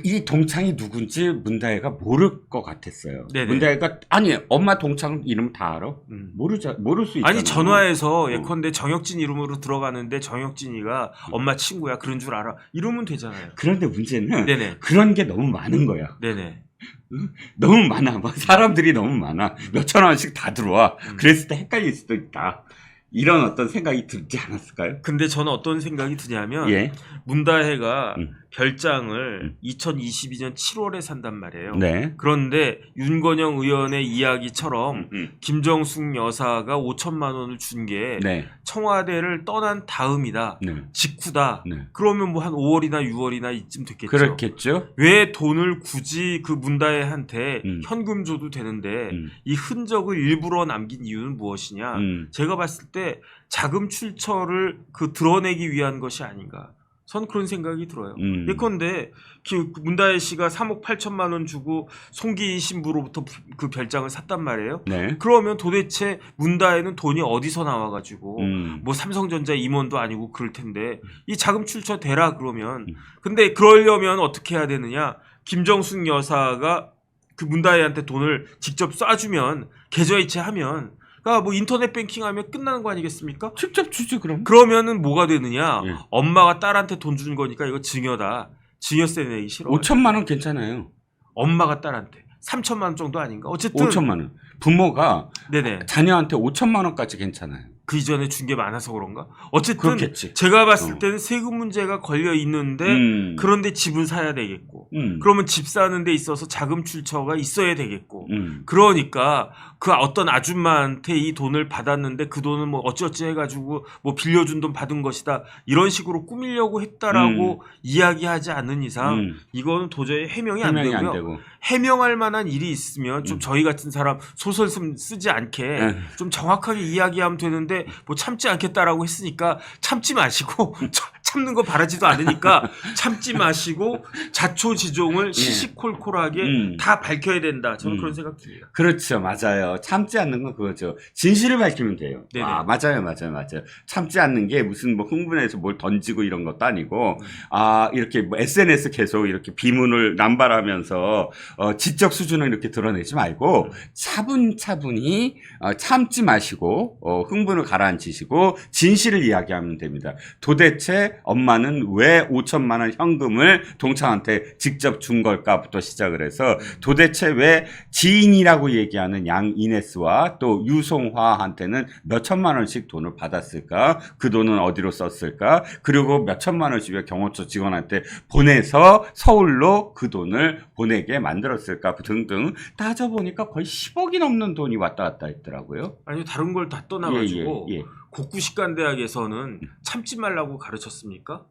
이 동창이 누군지 문다혜가 모를 것 같았어요. 네네. 문다혜가, 아니, 엄마 동창 이름 다 알아? 모를 수 있잖아. 아니 전화해서 예컨대 정혁진 이름으로 들어가는데 정혁진이가 엄마 친구야 그런 줄 알아. 이러면 되잖아요. 그런데 문제는 네네. 그런 게 너무 많은 거야. 네네. 너무 많아. 막 사람들이 너무 많아. 몇천 원씩 다 들어와. 그랬을 때 헷갈릴 수도 있다. 이런 어떤 생각이 들지 않았을까요? 근데 저는 어떤 생각이 드냐면 예. 문다혜가 별장을 2022년 7월에 산단 말이에요. 네. 그런데 윤건영 의원의 이야기처럼 김정숙 여사가 5천만 원을 준 게 네. 청와대를 떠난 다음이다. 네. 직후다. 네. 그러면 뭐 한 5월이나 6월이나 이쯤 됐겠죠. 그렇겠죠. 왜 돈을 굳이 그 문다혜한테 현금 줘도 되는데 이 흔적을 일부러 남긴 이유는 무엇이냐? 제가 봤을 때 자금 출처를 드러내기 위한 것이 아닌가. 전 그런 생각이 들어요. 예컨대 문다혜 씨가 3억 8천만 원 주고 송기인 신부로부터 그 별장을 샀단 말이에요. 네. 그러면 도대체 문다혜는 돈이 어디서 나와가지고 뭐 삼성전자 임원도 아니고 그럴 텐데 이 자금 출처 대라 그러면 근데 그러려면 어떻게 해야 되느냐? 김정숙 여사가 그 문다혜한테 돈을 직접 쏴주면 계좌이체하면 그러니까 뭐 인터넷 뱅킹하면 끝나는 거 아니겠습니까? 직접 주지 그럼. 그러면은 뭐가 되느냐? 예. 엄마가 딸한테 돈 준 거니까 이거 증여다. 증여세 내기 싫어. 5천만 원 괜찮아요. 엄마가 딸한테 3천만 원 정도 아닌가? 어쨌든 5천만 원. 부모가 네네. 자녀한테 5천만 원까지 괜찮아요. 그 이전에 준 게 많아서 그런가? 어쨌든 그렇겠지. 제가 봤을 때는 세금 문제가 걸려 있는데 그런데 집은 사야 되겠고 그러면 집 사는 데 있어서 자금 출처가 있어야 되겠고 그러니까 그 어떤 아줌마한테 이 돈을 받았는데 그 돈은 뭐 어찌어찌 해가지고 뭐 빌려준 돈 받은 것이다 이런 식으로 꾸미려고 했다라고 이야기하지 않는 이상 이거는 도저히 해명이 안 되고요. 되고. 해명할 만한 일이 있으면 좀 저희 같은 사람 소설 쓰지 않게 좀 정확하게 이야기하면 되는데 뭐 참지 않겠다라고 했으니까 참지 마시고 참는 거 바라지도 않으니까 참지 마시고 자초지종을 시시콜콜하게 다 밝혀야 된다. 저는 그런 생각 듭니다. 그렇죠. 맞아요. 참지 않는 건 그거죠. 진실을 밝히면 돼요. 네네. 아, 맞아요. 참지 않는 게 무슨 뭐 흥분해서 뭘 던지고 이런 것도 아니고, 아, 이렇게 뭐 SNS 계속 이렇게 비문을 남발하면서, 지적 수준을 이렇게 드러내지 말고, 차분히, 참지 마시고, 흥분을 가라앉히시고, 진실을 이야기하면 됩니다. 도대체 엄마는 왜 5천만 원 현금을 동창한테 직접 준 걸까부터 시작을 해서 도대체 왜 지인이라고 얘기하는 양이네스와 또 유송화한테는 몇 천만 원씩 돈을 받았을까? 그 돈은 어디로 썼을까? 그리고 몇 천만 원씩 왜 경호처 직원한테 보내서 서울로 그 돈을 보내게 만들었을까? 등등 따져보니까 거의 10억이 넘는 돈이 왔다 갔다 했더라고요. 아니 다른 걸 다 떠나가지고 예. 국구식간대학에서는 참지 말라고 가르쳤습니까?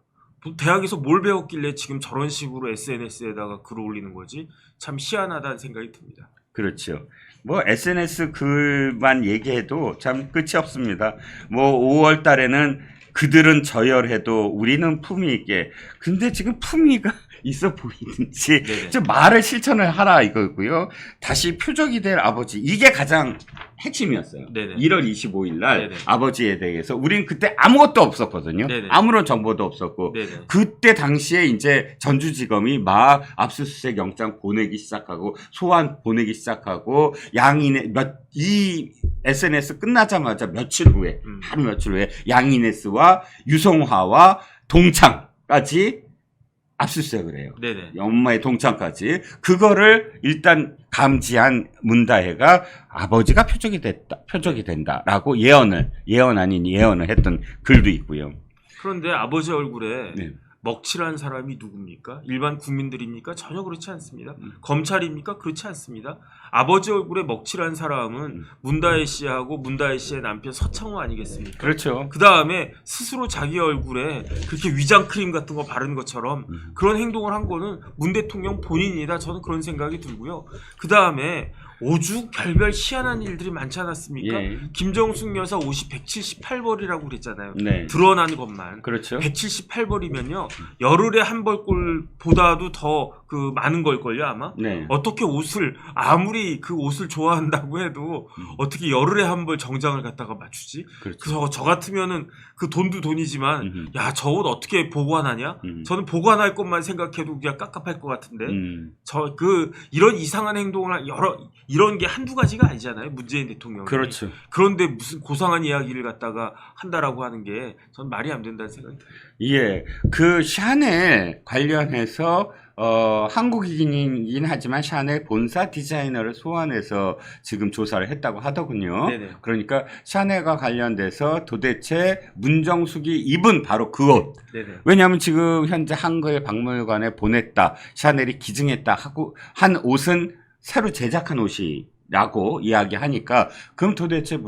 대학에서 뭘 배웠길래 지금 저런 식으로 SNS에다가 글을 올리는 거지? 참 희한하다는 생각이 듭니다. 그렇죠. 뭐 SNS 글만 얘기해도 참 끝이 없습니다. 뭐 5월 달에는 그들은 저열해도 우리는 품위 있게. 근데 지금 품위가 있어 보이는지 좀 말을 실천을 하라 이거고요. 다시 표적이 될 아버지. 이게 가장 핵심이었어요. 네네. 1월 25일 날 네네. 아버지에 대해서 우린 그때 아무것도 없었거든요. 네네. 아무런 정보도 없었고 네네. 그때 당시에 이제 전주지검이 막 압수수색 영장 보내기 시작하고 소환 보내기 시작하고 이 SNS 끝나자마자 며칠 후에 하루 며칠 후에 양이네스와 유성화와 동창까지 압수수색을 해요. 네네. 엄마의 동창까지. 그거를 일단 감지한 문다혜가 아버지가 표적이 된다라고 예언을 했던 글도 있고요. 그런데 아버지 얼굴에 네. 먹칠한 사람이 누굽니까? 일반 국민들입니까? 전혀 그렇지 않습니다. 검찰입니까? 그렇지 않습니다. 아버지 얼굴에 먹칠한 사람은 문다혜 씨하고 문다혜 씨의 남편 서창호 아니겠습니까? 그렇죠. 그 다음에 스스로 자기 얼굴에 그렇게 위장 크림 같은 거 바른 것처럼 그런 행동을 한 거는 문 대통령 본인이다. 저는 그런 생각이 들고요. 그 다음에 오죽 별별 희한한 일들이 많지 않았습니까? 예. 김정숙 여사 옷이 178벌이라고 그랬잖아요. 네. 드러난 것만. 그렇죠. 178벌이면요. 열흘에 한 벌꼴보다도 더 그 많은 걸걸요 아마. 네. 어떻게 옷을 아무리 그 옷을 좋아한다고 해도 어떻게 열흘에 한 벌 정장을 갖다가 맞추지? 그렇죠. 저 같으면은 그 돈도 돈이지만 야, 저 옷 어떻게 보관하냐? 저는 보관할 것만 생각해도 그냥 깝깝할 것 같은데 이런 이상한 행동을 이런 게 한두 가지가 아니잖아요. 문재인 대통령이. 그렇죠. 그런데 무슨 고상한 이야기를 갖다가 한다라고 하는 게 전 말이 안 된다는 생각이 들어요. 예. 그 샤넬 관련해서 한국인이긴 하지만 샤넬 본사 디자이너를 소환해서 지금 조사를 했다고 하더군요. 네네. 그러니까 샤넬과 관련돼서 도대체 문정숙이 입은 바로 그 옷. 네네. 왜냐하면 지금 현재 한글 박물관에 보냈다. 샤넬이 기증했다 하고 한 옷은 새로 제작한 옷이라고 이야기하니까 그럼 도대체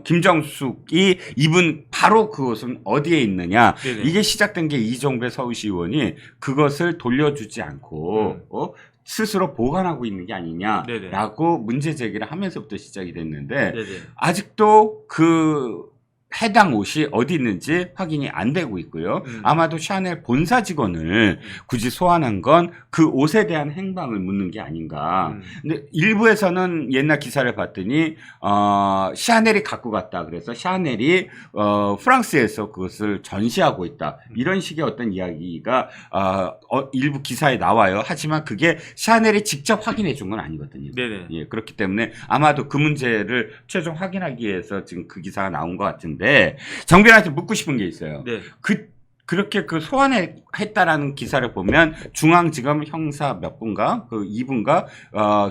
김정숙이 입은 바로 그것은 어디에 있느냐. 네네. 이게 시작된 게 이종배 서울시 의원이 그것을 돌려주지 않고 스스로 보관하고 있는 게 아니냐라고 문제 제기를 하면서부터 시작이 됐는데 네네. 아직도 그 해당 옷이 어디 있는지 확인이 안 되고 있고요. 아마도 샤넬 본사 직원을 굳이 소환한 건 그 옷에 대한 행방을 묻는 게 아닌가. 근데 일부에서는 옛날 기사를 봤더니 샤넬이 갖고 갔다. 그래서 샤넬이 프랑스에서 그것을 전시하고 있다. 이런 식의 어떤 이야기가 일부 기사에 나와요. 하지만 그게 샤넬이 직접 확인해 준 건 아니거든요. 네네. 예, 그렇기 때문에 아마도 그 문제를 최종 확인하기 위해서 지금 그 기사가 나온 것 같은데 정변한테 묻고 싶은 게 있어요. 네. 그렇게 그 소환했다라는 기사를 보면 중앙지검 형사 몇 분가 그 2분가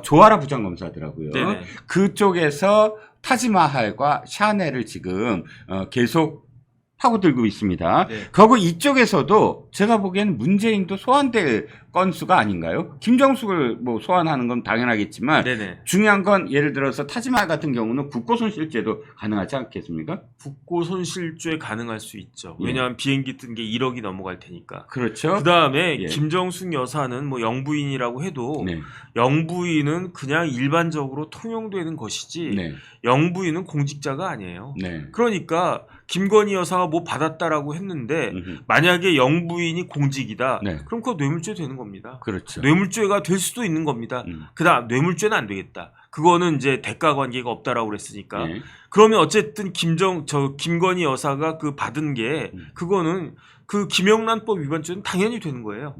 조아라 부장검사더라고요. 네네. 그쪽에서 타지마할과 샤넬을 지금 계속 파고들고 있습니다. 네. 그리고 이쪽에서도 제가 보기에는 문재인도 소환될 건수가 아닌가요? 김정숙을 뭐 소환하는 건 당연하겠지만 네네. 중요한 건 예를 들어서 타지마할 같은 경우는 국고손실죄도 가능하지 않겠습니까? 국고손실죄 가능할 수 있죠. 예. 왜냐하면 비행기 뜬 게 1억이 넘어갈 테니까. 그렇죠. 그 다음에 예. 김정숙 여사는 뭐 영부인이라고 해도 네. 영부인은 그냥 일반적으로 통용되는 것이지 네. 영부인은 공직자가 아니에요. 네. 그러니까 김건희 여사가 뭐 받았다라고 했는데 음흠. 만약에 영부인이 공직이다. 네. 그럼 그거 뇌물죄 되는 겁니다. 그렇죠. 뇌물죄가 될 수도 있는 겁니다. 그다음 뇌물죄는 안 되겠다. 그거는 이제 대가 관계가 없다라고 그랬으니까. 네. 그러면 어쨌든 김건희 여사가 그 받은 게 그거는 그 김영란법 위반죄는 당연히 되는 거예요.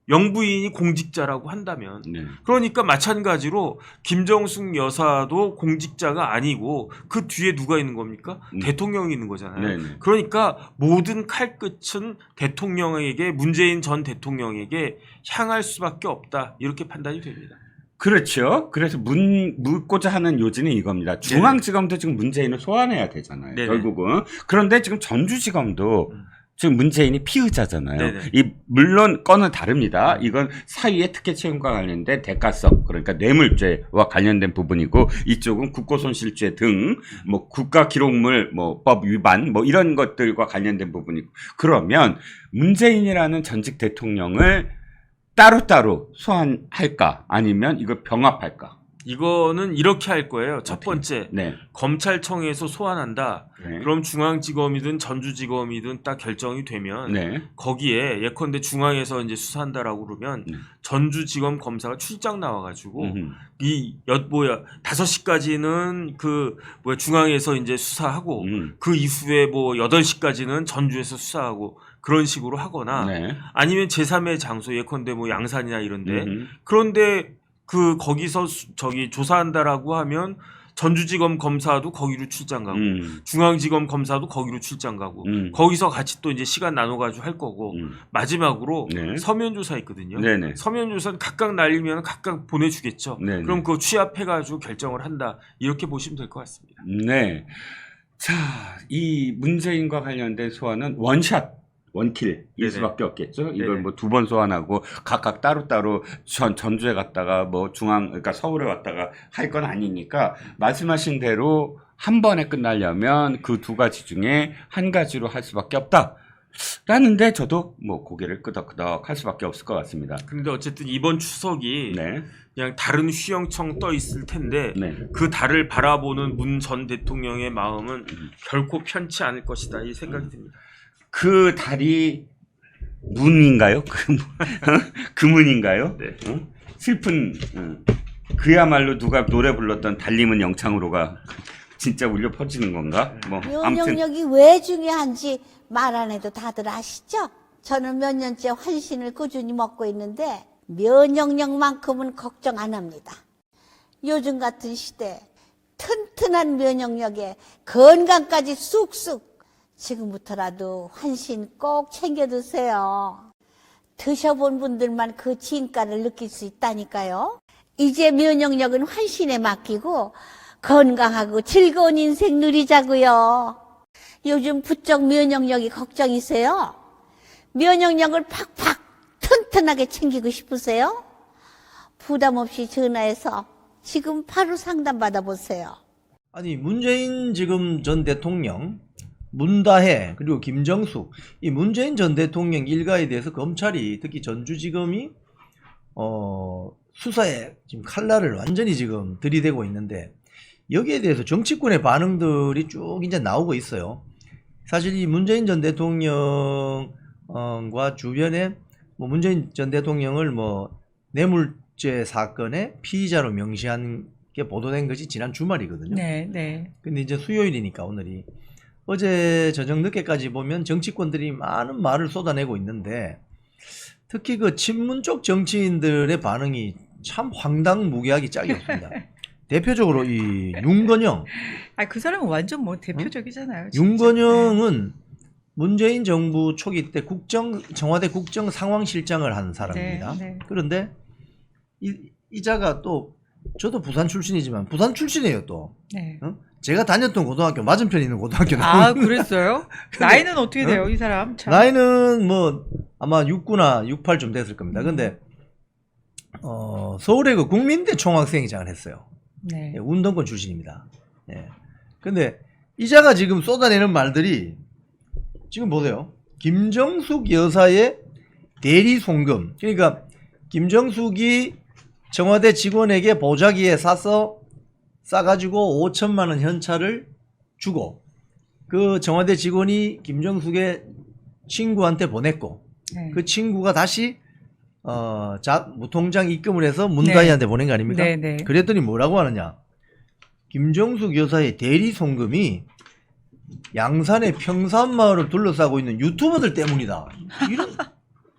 영부인이 공직자라고 한다면. 네. 그러니까 마찬가지로 김정숙 여사도 공직자가 아니고 그 뒤에 누가 있는 겁니까? 대통령이 있는 거잖아요. 네네. 그러니까 모든 칼끝은 대통령에게 문재인 전 대통령에게 향할 수밖에 없다. 이렇게 판단이 됩니다. 그렇죠. 그래서 묻고자 하는 요지는 이겁니다. 중앙지검도 지금 문재인을 소환해야 되잖아요. 네네. 결국은. 그런데 지금 전주지검도 지금 문재인이 피의자잖아요. 네네. 물론 건은 다릅니다. 이건 사위의 특혜 채용과 관련된 대가성, 그러니까 뇌물죄와 관련된 부분이고, 이쪽은 국고손실죄 등, 뭐 국가기록물, 뭐 법 위반, 뭐 이런 것들과 관련된 부분이고, 그러면 문재인이라는 전직 대통령을 따로따로 소환할까? 아니면 이걸 병합할까? 이거는 이렇게 할 거예요. 첫 어떻게? 번째, 네. 검찰청에서 소환한다. 네. 그럼 중앙지검이든 전주지검이든 딱 결정이 되면 네. 거기에 예컨대 중앙에서 이제 수사한다라고 그러면 전주지검 검사가 출장 나와가지고 이 5시까지는 그 중앙에서 이제 수사하고 그 이후에 뭐 8시까지는 전주에서 수사하고 그런 식으로 하거나 네. 아니면 제3의 장소 예컨대 뭐 양산이나 이런데 그런데 그 거기서 조사한다라고 하면 전주지검 검사도 거기로 출장 가고 중앙지검 검사도 거기로 출장 가고 거기서 같이 또 이제 시간 나눠가지고 할 거고 마지막으로 네. 서면 조사 있거든요. 네네. 서면 조사는 각각 날리면 각각 보내주겠죠. 네네. 그럼 그거 취합해가지고 결정을 한다. 이렇게 보시면 될 것 같습니다. 네. 자, 이 문재인과 관련된 소환은 원샷. 원킬일 네네. 수밖에 없겠죠. 이걸 네네. 뭐 2번 소환하고 각각 따로따로 전주에 갔다가 뭐 그러니까 서울에 갔다가 할 건 아니니까 말씀하신 대로 한 번에 끝나려면 그 두 가지 중에 한 가지로 할 수밖에 없다. 라는데 저도 뭐 고개를 끄덕끄덕 할 수밖에 없을 것 같습니다. 그런데 어쨌든 이번 추석이 네. 그냥 다른 휘영청 떠 있을 텐데 네. 그 달을 바라보는 문 전 대통령의 마음은 결코 편치 않을 것이다 이 생각이 듭니다. 그 달이 문인가요? 그 문인가요? 네. 슬픈 그야말로 누가 노래 불렀던 달림은 영창으로가 진짜 울려 퍼지는 건가? 뭐 아무튼 면역력이 왜 중요한지 말 안 해도 다들 아시죠? 저는 몇 년째 환신을 꾸준히 먹고 있는데 면역력만큼은 걱정 안 합니다. 요즘 같은 시대 튼튼한 면역력에 건강까지 쑥쑥 지금부터라도 환신 꼭 챙겨 드세요. 드셔본 분들만 그 진가를 느낄 수 있다니까요. 이제 면역력은 환신에 맡기고 건강하고 즐거운 인생 누리자고요. 요즘 부쩍 면역력이 걱정이세요? 면역력을 팍팍 튼튼하게 챙기고 싶으세요? 부담 없이 전화해서 지금 바로 상담 받아보세요. 아니 문재인 지금 전 대통령 문다혜 그리고 김정숙 이 문재인 전 대통령 일가에 대해서 검찰이 특히 전주지검이 수사에 지금 칼날을 완전히 지금 들이대고 있는데 여기에 대해서 정치권의 반응들이 쭉 이제 나오고 있어요. 사실 이 문재인 전 대통령과 주변에 뭐 문재인 전 대통령을 뭐 뇌물죄 사건의 피의자로 명시한 게 보도된 것이 지난 주말이거든요. 네, 네. 근데 이제 수요일이니까 오늘이 어제 저녁 늦게까지 보면 정치권들이 많은 말을 쏟아내고 있는데 특히 그 친문 쪽 정치인들의 반응이 참 황당무계하기 짝이 없습니다. 대표적으로 이 윤건영. 그 사람은 완전 뭐 대표적이잖아요. 윤건영은 문재인 정부 초기 때 청와대 국정 상황실장을 한 사람입니다. 네, 네. 그런데 이자가 또 저도 부산 출신이지만 부산 출신이에요 또. 네. 제가 다녔던 고등학교 맞은편에 있는 고등학교 아, 그랬어요? 나이는 어떻게 돼요, 이 사람? 참. 나이는 뭐 아마 69나 68쯤 됐을 겁니다. 근데 서울의 그 국민대 총학생회장을 했어요. 네. 예, 운동권 출신입니다. 예. 근데 이자가 지금 쏟아내는 말들이 지금 보세요. 김정숙 여사의 대리 송금. 그러니까 김정숙이 청와대 직원에게 보자기에 싸가지고 5천만 원 현찰을 주고 그 청와대 직원이 김정숙의 친구한테 보냈고 네. 그 친구가 다시 무통장 입금을 해서 문다희한테 보낸 거 아닙니까? 네, 네. 그랬더니 뭐라고 하느냐? 김정숙 여사의 대리 송금이 양산의 평산마을을 둘러싸고 있는 유튜버들 때문이다.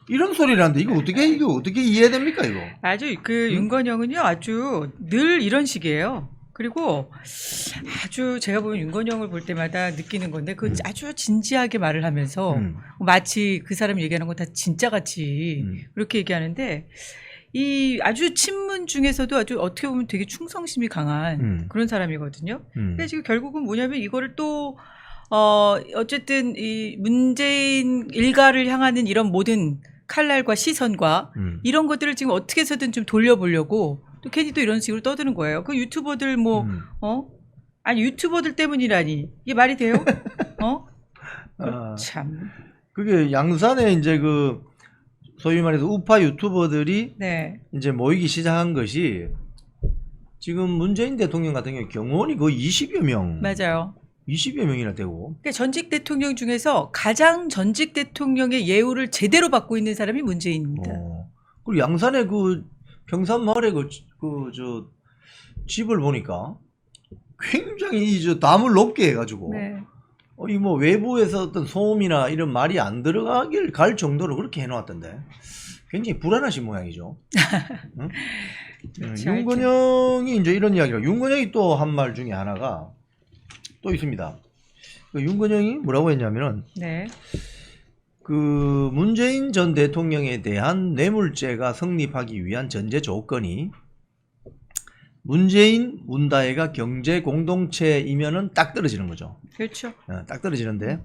이런 소리를 하는데 이거 어떻게 이해됩니까 이거? 아주 그 윤건영은요 아주 늘 이런 식이에요. 그리고 아주 제가 보면 윤건영을 볼 때마다 느끼는 건데 그 아주 진지하게 말을 하면서 마치 그 사람이 얘기하는 건 다 진짜같이 그렇게 얘기하는데 이 아주 친문 중에서도 아주 어떻게 보면 되게 충성심이 강한 그런 사람이거든요. 근데 지금 결국은 뭐냐면 이거를 또 어쨌든 이 문재인 일가를 향하는 이런 모든 칼날과 시선과 이런 것들을 지금 어떻게 해서든 좀 돌려보려고 또 괜히 또 이런 식으로 떠드는 거예요. 그 유튜버들 아니 유튜버들 때문이라니 이게 말이 돼요? 참. 그게 양산에 이제 그 소위 말해서 우파 유튜버들이 네. 이제 모이기 시작한 것이 지금 문재인 대통령 같은 경우 경호원이 거의 20여 명. 맞아요. 20여 명이나 되고. 그러니까 전직 대통령 중에서 가장 전직 대통령의 예우를 제대로 받고 있는 사람이 문재인입니다. 그리고 양산에 그 평산마을에 저 집을 보니까 굉장히 저 담을 높게 해가지고 네. 이 뭐 외부에서 어떤 소음이나 이런 말이 안 들어가길 갈 정도로 그렇게 해놓았던데 굉장히 불안하신 모양이죠. 응? 그렇죠, 윤건영이 이제 이런 이야기를 윤건영이 또 한 말 중에 하나가 또 있습니다. 그 윤건영이 뭐라고 했냐면은 네. 그 문재인 전 대통령에 대한 뇌물죄가 성립하기 위한 전제 조건이 문재인 문다혜가 경제 공동체이면은 딱 떨어지는 거죠. 그렇죠. 딱 떨어지는데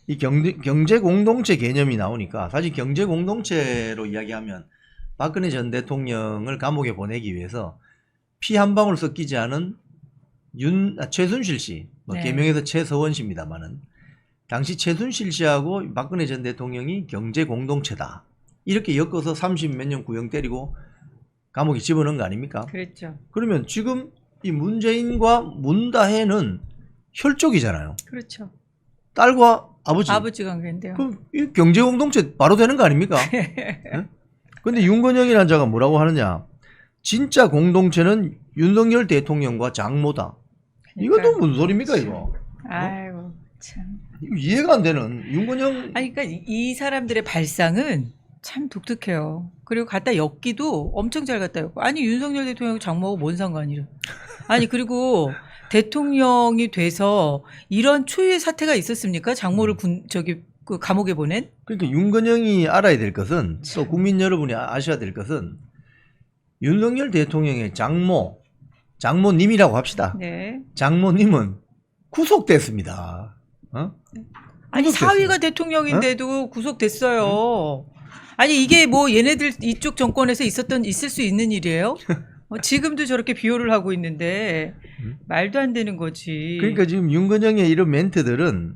이 경제 공동체 개념이 나오니까 사실 경제 공동체로 이야기하면 박근혜 전 대통령을 감옥에 보내기 위해서 피 한 방울 섞이지 않은 최순실 씨, 네. 개명해서 최서원 씨입니다만은 당시 최순실 씨하고 박근혜 전 대통령이 경제 공동체다. 이렇게 엮어서 30 몇 년 구형 때리고 감옥에 집어넣은 거 아닙니까? 그랬죠. 그러면 지금 이 문재인과 문다혜는 혈족이잖아요. 그렇죠. 딸과 아버지. 아버지 관계인데요. 그럼 이 경제 공동체 바로 되는 거 아닙니까? 근데 윤건영이라는 자가 뭐라고 하느냐? 진짜 공동체는 윤석열 대통령과 장모다. 이것도 무슨 소리입니까 이거? 아이고 참. 이거 이해가 안 되는 윤건영. 아니 그러니까 이 사람들의 발상은 참 독특해요. 그리고 갖다 엮기도 엄청 잘 갖다 엮고. 아니 윤석열 대통령 장모하고 뭔 상관이래. 아니 그리고 대통령이 돼서 이런 초유의 사태가 있었습니까? 장모를 그 감옥에 보낸? 그러니까 윤건영이 알아야 될 것은 또 국민 여러분이 아셔야 될 것은 윤석열 대통령의 장모님이라고 합시다. 네. 장모님은 구속됐습니다. 아니 구속됐어요. 사위가 대통령인데도 구속됐어요. 아니 이게 뭐 얘네들 이쪽 정권에서 있을 수 있는 일이에요? 지금도 저렇게 비호를 하고 있는데 말도 안 되는 거지. 그러니까 지금 윤건영의 이런 멘트들은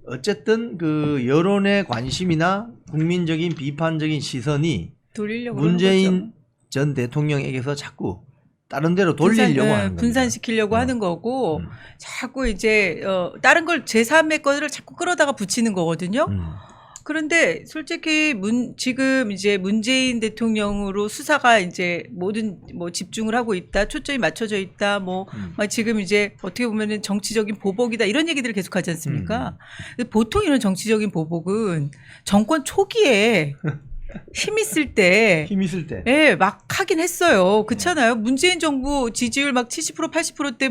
어쨌든 그 여론의 관심이나 국민적인 비판적인 시선이 돌리려고 문재인 전 대통령에게서 자꾸 다른 데로 돌리려고 하는 겁니다. 분산시키려고 하는 거고 자꾸 이제 다른 걸 제3의 거를 자꾸 끌어다가 붙이는 거거든요. 그런데 솔직히 지금 이제 문재인 대통령으로 수사가 이제 모든 집중을 하고 있다, 초점이 맞춰져 있다, 막 지금 이제 어떻게 보면은 정치적인 보복이다 이런 얘기들을 계속 하지 않습니까? 보통 이런 정치적인 보복은 정권 초기에 힘 있을 때, 예, 막 하긴 했어요. 그렇잖아요. 문재인 정부 지지율 막 70% 80%대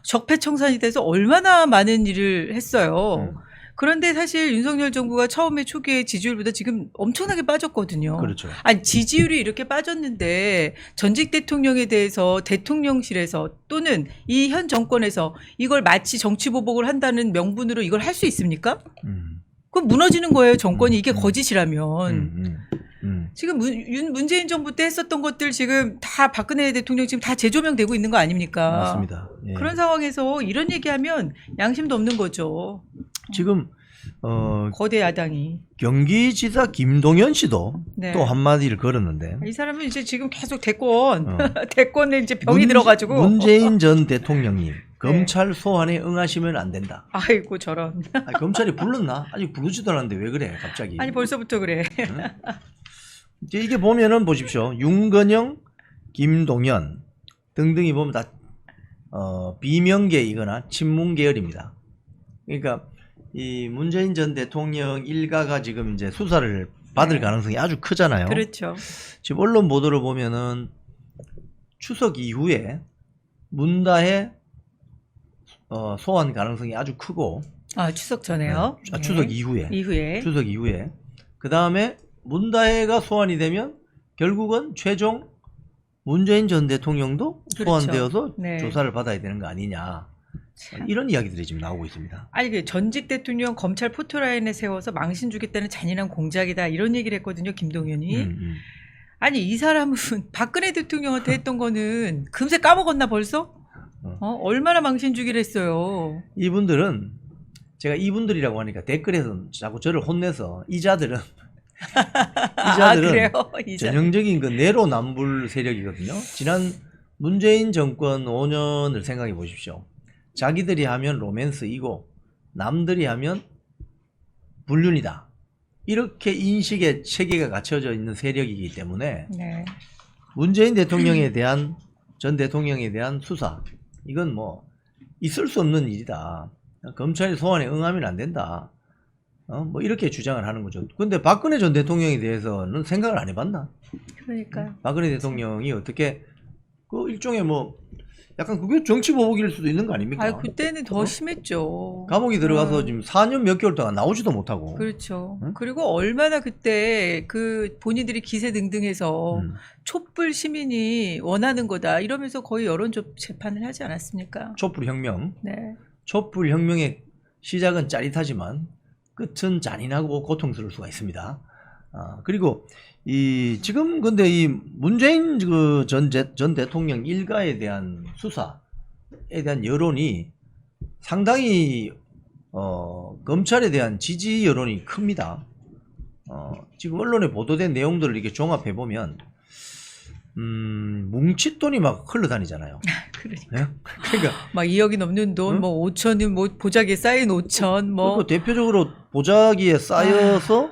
적폐청산이 돼서 얼마나 많은 일을 했어요. 그런데 사실 윤석열 정부가 처음에 초기에 지지율보다 지금 엄청나게 빠졌거든요. 그렇죠. 아니 지지율이 이렇게 빠졌는데 전직 대통령에 대해서 대통령실에서 또는 이 현 정권에서 이걸 마치 정치 보복을 한다는 명분으로 이걸 할 수 있습니까? 그럼 무너지는 거예요. 정권이 이게 거짓이라면. 지금 문재인 정부 때 했었던 것들 지금 다 박근혜 대통령 지금 다 재조명되고 있는 거 아닙니까? 맞습니다. 예. 그런 상황에서 이런 얘기하면 양심도 없는 거죠. 지금 거대 야당이. 경기지사 김동연 씨도 네. 또 한마디를 걸었는데 이 사람은 이제 지금 계속 대권에 이제 병이 문- 들어가지고. 문재인 전 대통령님 검찰 소환에 응하시면 안 된다. 아이고 저런. 아니, 검찰이 불렀나? 아직 부르지도 않았는데 왜 그래 갑자기? 아니 벌써부터 그래. 이제 이게 보면은 보십시오. 윤건영, 김동연 등등이 보면 다 비명계이거나 친문 계열입니다. 그러니까 이 문재인 전 대통령 일가가 지금 이제 수사를 받을 네. 가능성이 아주 크잖아요. 그렇죠. 지금 언론 보도를 보면은 추석 이후에 문다혜 소환 가능성이 아주 크고 아 추석 전에요. 네. 추석 이후에 추석 이후에 그 다음에 문다혜가 소환이 되면 결국은 최종 문재인 전 대통령도 그렇죠. 소환되어서 네. 조사를 받아야 되는 거 아니냐 이런 이야기들이 지금 나오고 있습니다. 아니 그 전직 대통령 검찰 포토라인에 세워서 망신 주겠다는 잔인한 공작이다 이런 얘기를 했거든요. 김동연이. 아니 이 사람은 박근혜 대통령한테 했던 거는 금세 까먹었나 벌써? 얼마나 망신 주기를 했어요. 이분들은 제가 이분들이라고 하니까 댓글에서 자꾸 저를 혼내서 이자들은 그래요? 전형적인 그 내로남불 세력이거든요. 지난 문재인 정권 5년을 생각해 보십시오. 자기들이 하면 로맨스이고 남들이 하면 불륜이다. 이렇게 인식의 체계가 갖춰져 있는 세력이기 때문에 네. 문재인 대통령에 대한 전 대통령에 대한 수사 이건 뭐 있을 수 없는 일이다. 검찰이 소환에 응하면 안 된다. 뭐 이렇게 주장을 하는 거죠. 근데 박근혜 전 대통령에 대해서는 생각을 안 해봤나? 그러니까. 박근혜 대통령이 어떻게 그 일종의 뭐 약간 그게 정치 보복일 수도 있는 거 아닙니까? 아 그때는 더 심했죠. 감옥에 들어가서 지금 4년 몇 개월 동안 나오지도 못하고. 그렇죠. 응? 그리고 얼마나 그때 그 본인들이 기세등등해서 촛불 시민이 원하는 거다 이러면서 거의 여론 재판을 하지 않았습니까? 촛불 혁명. 네. 촛불 혁명의 시작은 짜릿하지만 끝은 잔인하고 고통스러울 수가 있습니다. 그리고 지금 근데 이 문재인 그 전 대통령 일가에 대한 수사에 대한 여론이 상당히 검찰에 대한 지지 여론이 큽니다. 지금 언론에 보도된 내용들을 이렇게 종합해 보면 뭉칫돈이 막 흘러다니잖아요. 그러니까. 네? 그러니까 막 2억이 넘는 돈, 응? 뭐 5천은 뭐 보자기에 쌓인 5천, 뭐 그리고 대표적으로 보자기에 쌓여서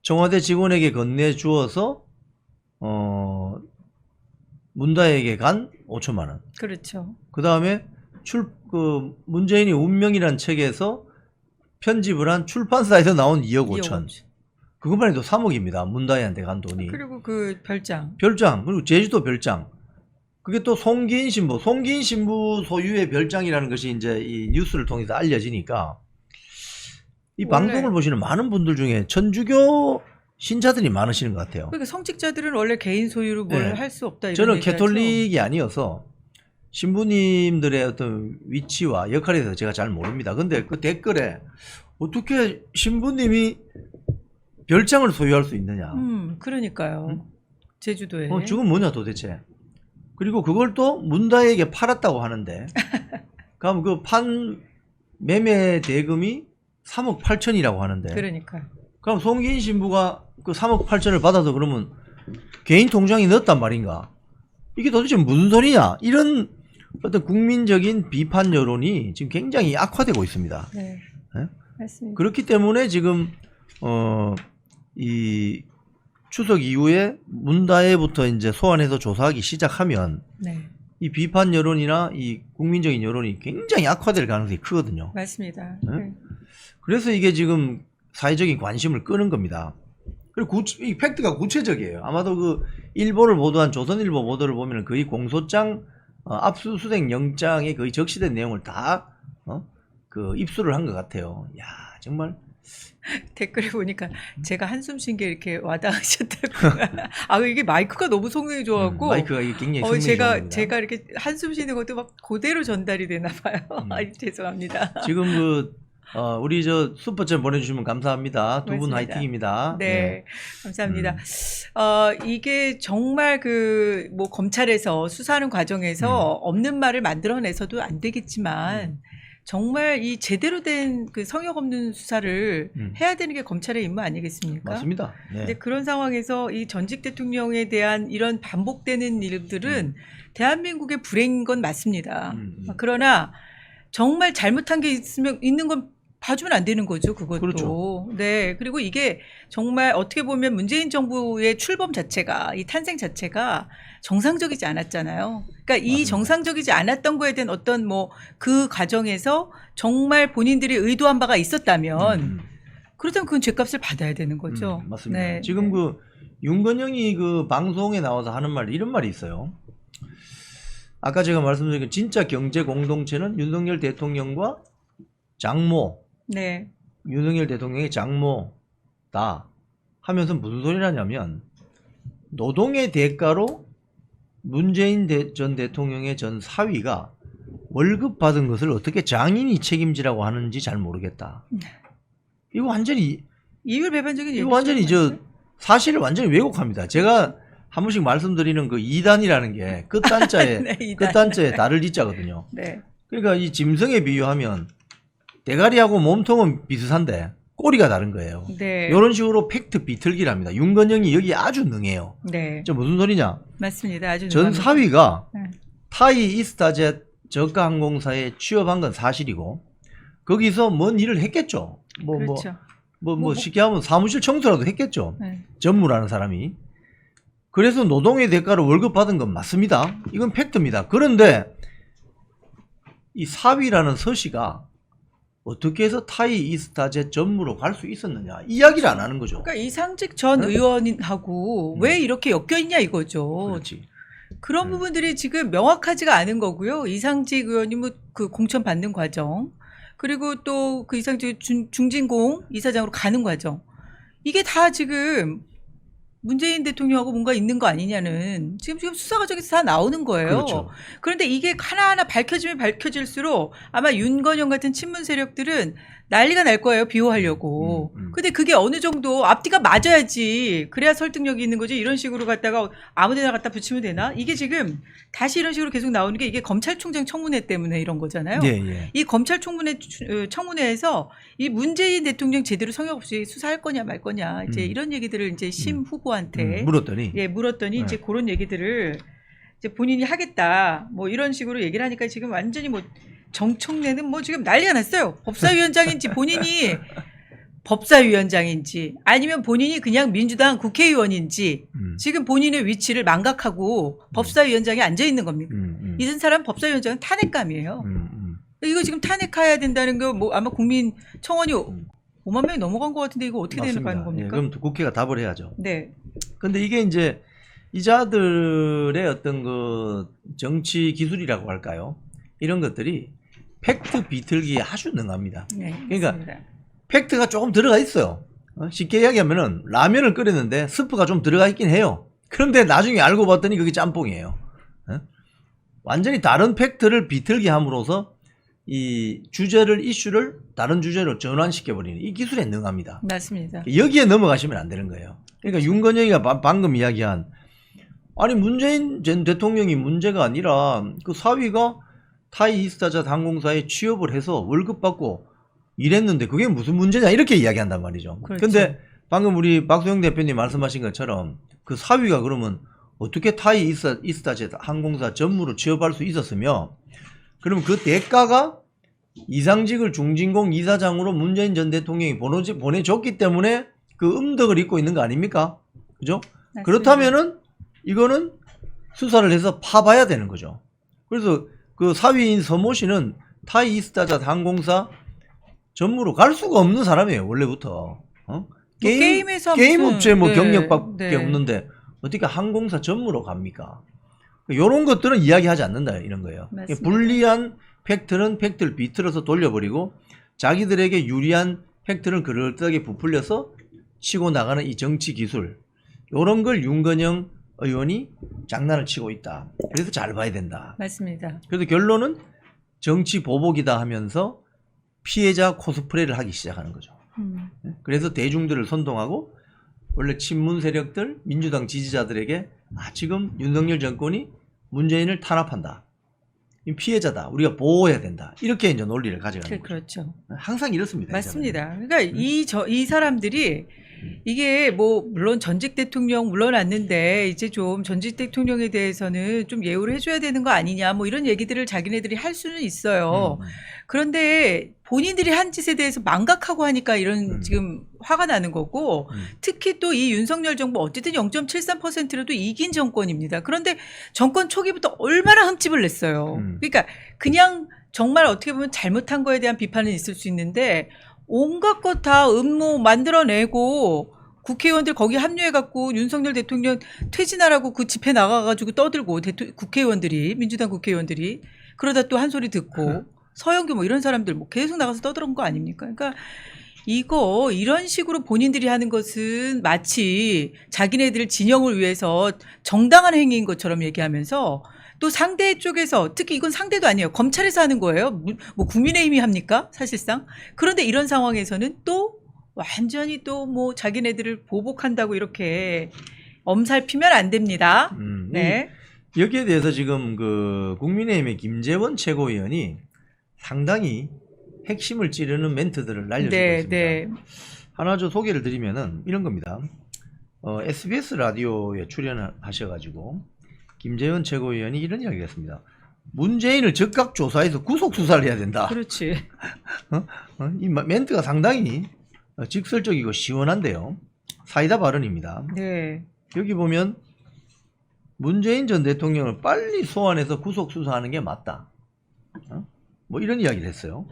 청와대 직원에게 건네주어서 문다에게 간 5천만 원. 그렇죠. 그 다음에 문재인이 운명이라는 책에서 편집을 한 출판사에서 나온 2억 5천. 그것만 해도 3억입니다. 문다혜한테 간 돈이. 그리고 그 별장. 그리고 제주도 별장. 그게 또 송기인 신부 소유의 별장이라는 것이 이제 이 뉴스를 통해서 알려지니까 이 방송을 보시는 많은 분들 중에 천주교 신자들이 많으시는 것 같아요. 그러니까 성직자들은 원래 개인 소유로 뭘 할 수 없다 이런 저는 얘기하죠. 캐톨릭이 아니어서 신부님들의 어떤 위치와 역할에 대해서 제가 잘 모릅니다. 근데 그 댓글에 어떻게 신부님이 별장을 소유할 수 있느냐. 그러니까요. 응? 제주도에. 지금 뭐냐 도대체. 그리고 그걸 또 문다에게 팔았다고 하는데 그럼 그 매매 대금이 3억 8천이라고 하는데 그러니까. 그럼 송기인 신부가 그 3억 8천을 받아서 그러면 개인 통장에 넣었단 말인가? 이게 도대체 무슨 소리냐? 이런 어떤 국민적인 비판 여론이 지금 굉장히 악화되고 있습니다. 네. 네? 맞습니다. 그렇기 때문에 지금 이 추석 이후에 문다혜부터 이제 소환해서 조사하기 시작하면 네. 이 비판 여론이나 이 국민적인 여론이 굉장히 악화될 가능성이 크거든요. 맞습니다. 네? 네. 그래서 이게 지금 사회적인 관심을 끄는 겁니다. 그리고 이 팩트가 구체적이에요. 아마도 그 일본을 보도한 조선일보 보도를 보면 거의 공소장 압수수색 영장에 거의 적시된 내용을 다 그 입수를 한 것 같아요. 야, 정말 댓글에 보니까 제가 한숨 쉰 게 이렇게 와닿으셨다고. 아 이게 마이크가 너무 성능이 좋아갖고 마이크가 이게 굉장히 성능이 제가 좋습니다. 제가 이렇게 한숨 쉬는 것도 막 그대로 전달이 되나 봐요. 아이, 죄송합니다. 지금 우리 저 슈퍼챗 보내주시면 감사합니다. 두 분 고맙습니다. 화이팅입니다. 네, 감사합니다. 이게 정말 뭐 검찰에서 수사하는 과정에서 없는 말을 만들어내서도 안 되겠지만 정말 이 제대로 된 그 성역 없는 수사를 해야 되는 게 검찰의 임무 아니겠습니까? 맞습니다. 네. 근데 그런 상황에서 이 전직 대통령에 대한 이런 반복되는 일들은 대한민국의 불행인 건 맞습니다. 그러나 정말 잘못한 게 있는 건 봐주면 안 되는 거죠, 그것도. 그렇죠. 네. 그리고 이게 정말 어떻게 보면 문재인 정부의 출범 자체가, 이 탄생 자체가 정상적이지 않았잖아요. 그러니까 이 맞습니다. 정상적이지 않았던 거에 대한 어떤 뭐 그 과정에서 정말 본인들이 의도한 바가 있었다면 그렇다면 그건 죄값을 받아야 되는 거죠. 맞습니다. 네. 지금 그 윤건영이 그 방송에 나와서 하는 말 이런 말이 있어요. 아까 제가 말씀드린 그 진짜 경제 공동체는 윤석열 대통령과 장모, 네. 윤석열 대통령의 장모다 하면서 무슨 소리를 하냐면 노동의 대가로 문재인 전 대통령의 전 사위가 월급 받은 것을 어떻게 장인이 책임지라고 하는지 잘 모르겠다. 이거 완전히 이율배반적인 이거 완전히 얘기죠. 사실을 완전히 왜곡합니다. 제가 한 번씩 말씀드리는 그 이단이라는 게 끝단자에 네, 이단. 끝단자에 달을 짓자거든요. 네. 그러니까 이 짐승에 비유하면 대가리하고 몸통은 비슷한데 꼬리가 다른 거예요. 네. 이런 식으로 팩트 비틀기랍니다. 윤건영이 여기 아주 능해요. 네. 저 무슨 소리냐? 맞습니다. 아주 전 능합니다. 사위가 네. 타이 이스타젯 저가항공사에 취업한 건 사실이고 거기서 뭔 일을 했겠죠. 그렇죠. 뭐 쉽게 하면 사무실 청소라도 했겠죠. 네. 전무라는 사람이. 그래서 노동의 대가로 월급 받은 건 맞습니다. 이건 팩트입니다. 그런데 이 사위라는 서씨가 어떻게 해서 타이 이스타젯 전무로 갈 수 있었느냐 이야기를 안 하는 거죠. 그러니까 이상직 전 의원하고 왜 이렇게 엮여 있냐 이거죠. 그렇지. 그런 부분들이 지금 명확하지가 않은 거고요. 이상직 의원이 뭐 그 공천 받는 과정, 그리고 또 그 이상직 중진공 이사장으로 가는 과정, 이게 다 지금 문재인 대통령하고 뭔가 있는 거 아니냐는 지금 수사 과정에서 다 나오는 거예요. 그렇죠. 그런데 이게 하나하나 밝혀지면 밝혀질수록 아마 윤건영 같은 친문 세력들은 난리가 날 거예요. 비호하려고. 근데 그게 어느 정도 앞뒤가 맞아야지. 그래야 설득력이 있는 거지. 이런 식으로 갖다가 아무 데나 갖다 붙이면 되나? 이게 지금 다시 이런 식으로 계속 나오는 게 이게 검찰총장 청문회 때문에 이런 거잖아요. 예. 이 청문회에서 이 문재인 대통령 제대로 성역 없이 수사할 거냐 말 거냐 이제 이런 얘기들을 이제 심 후보한테 물었더니 물었더니 네. 이제 그런 얘기들을 이제 본인이 하겠다 뭐 이런 식으로 얘기를 하니까 지금 완전히 뭐 정청래는 뭐 지금 난리가 났어요. 법사위원장인지 본인이 법사위원장인지 아니면 본인이 그냥 민주당 국회의원인지 지금 본인의 위치를 망각하고 법사위원장에 앉아 있는 겁니다. 이런 사람 법사위원장은 탄핵감이에요. 이거 지금 탄핵해야 된다는 거 뭐 아마 국민 청원이 5만 명이 넘어간 것 같은데 이거 어떻게 되는 맞습니다. 겁니까? 예, 그럼 국회가 답을 해야죠. 네. 근데 이게 이제 이자들의 어떤 그 정치 기술이라고 할까요? 이런 것들이 팩트 비틀기에 아주 능합니다. 네. 그러니까 맞습니다. 팩트가 조금 들어가 있어요. 쉽게 이야기하면은 라면을 끓였는데 스프가 좀 들어가 있긴 해요. 그런데 나중에 알고 봤더니 그게 짬뽕이에요. 완전히 다른 팩트를 비틀게 함으로써 이 주제를 이슈를 다른 주제로 전환시켜버리는 이 기술에 능합니다. 맞습니다. 여기에 넘어가시면 안 되는 거예요. 그러니까 윤건영이가 방금 이야기한 아니 문재인 전 대통령이 문제가 아니라 그 사위가 타이 이스타젯 항공사에 취업을 해서 월급 받고 일했는데 그게 무슨 문제냐 이렇게 이야기한단 말이죠. 그렇죠. 근데 방금 우리 박소영 대표님 말씀하신 것처럼 그 사위가 그러면 어떻게 타이 이스타젯 항공사 전무로 취업할 수 있었으며 그러면 그 대가가 이상직을 중진공 이사장으로 문재인 전 대통령이 보내줬기 때문에 그 음덕을 입고 있는 거 아닙니까? 그죠? 맞습니다. 그렇다면은 이거는 수사를 해서 파봐야 되는 거죠. 그래서 그 사위인 서모 씨는 타이 이스타젯 항공사 전무로 갈 수가 없는 사람이에요. 원래부터. 게임에서 게임 무슨, 업체 뭐 네, 경력밖에 네. 없는데 어떻게 항공사 전무로 갑니까? 이런 것들은 이야기하지 않는다 이런 거예요. 맞습니다. 불리한 팩트는 팩트를 비틀어서 돌려버리고 자기들에게 유리한 팩트를 그럴듯하게 부풀려서 치고 나가는 이 정치 기술, 요런 걸 윤건영 의원이 장난을 치고 있다. 그래서 잘 봐야 된다. 맞습니다. 그래서 결론은 정치 보복이다 하면서 피해자 코스프레를 하기 시작하는 거죠. 그래서 대중들을 선동하고 원래 친문 세력들, 민주당 지지자들에게 지금 윤석열 정권이 문재인을 탄압한다. 이 피해자다. 우리가 보호해야 된다. 이렇게 이제 논리를 가져가는 거죠. 그렇죠. 항상 이렇습니다. 맞습니다. 그러니까 이 사람들이 이게 뭐 물론 전직 대통령 물러났는데 이제 좀 전직 대통령에 대해서는 좀 예우를 해줘야 되는 거 아니냐 뭐 이런 얘기들을 자기네들이 할 수는 있어요. 그런데 본인들이 한 짓에 대해서 망각하고 하니까 이런 지금 화가 나는 거고 특히 또 이 윤석열 정부 어쨌든 0.73%라도 이긴 정권입니다. 그런데 정권 초기부터 얼마나 흠집을 냈어요. 그러니까 그냥 정말 어떻게 보면 잘못한 거에 대한 비판은 있을 수 있는데 온갖 것 다 음모 만들어내고 국회의원들 거기 합류해갖고 윤석열 대통령 퇴진하라고 그 집회 나가가지고 떠들고 국회의원들이 민주당 국회의원들이 그러다 또 한 소리 듣고 서영교 뭐 이런 사람들 뭐 계속 나가서 떠드는 거 아닙니까? 그러니까 이런 식으로 본인들이 하는 것은 마치 자기네들 진영을 위해서 정당한 행위인 것처럼 얘기하면서 또 상대 쪽에서 특히 이건 상대도 아니에요. 검찰에서 하는 거예요. 뭐 국민의힘이 합니까? 사실상. 그런데 이런 상황에서는 또 완전히 또 뭐 자기네들을 보복한다고 이렇게 엄살피면 안 됩니다. 네. 여기에 대해서 지금 그 국민의힘의 김재원 최고위원이 상당히 핵심을 찌르는 멘트들을 날려주고 있습니다. 네. 하나 저 소개를 드리면은 이런 겁니다. SBS 라디오에 출연하셔가지고 김재원 최고위원이 이런 이야기를 했습니다. 문재인을 즉각 조사해서 구속 수사를 해야 된다. 그렇지. 이 멘트가 상당히 직설적이고 시원한데요. 사이다 발언입니다. 네. 여기 보면 문재인 전 대통령을 빨리 소환해서 구속 수사하는 게 맞다. 뭐 이런 이야기를 했어요.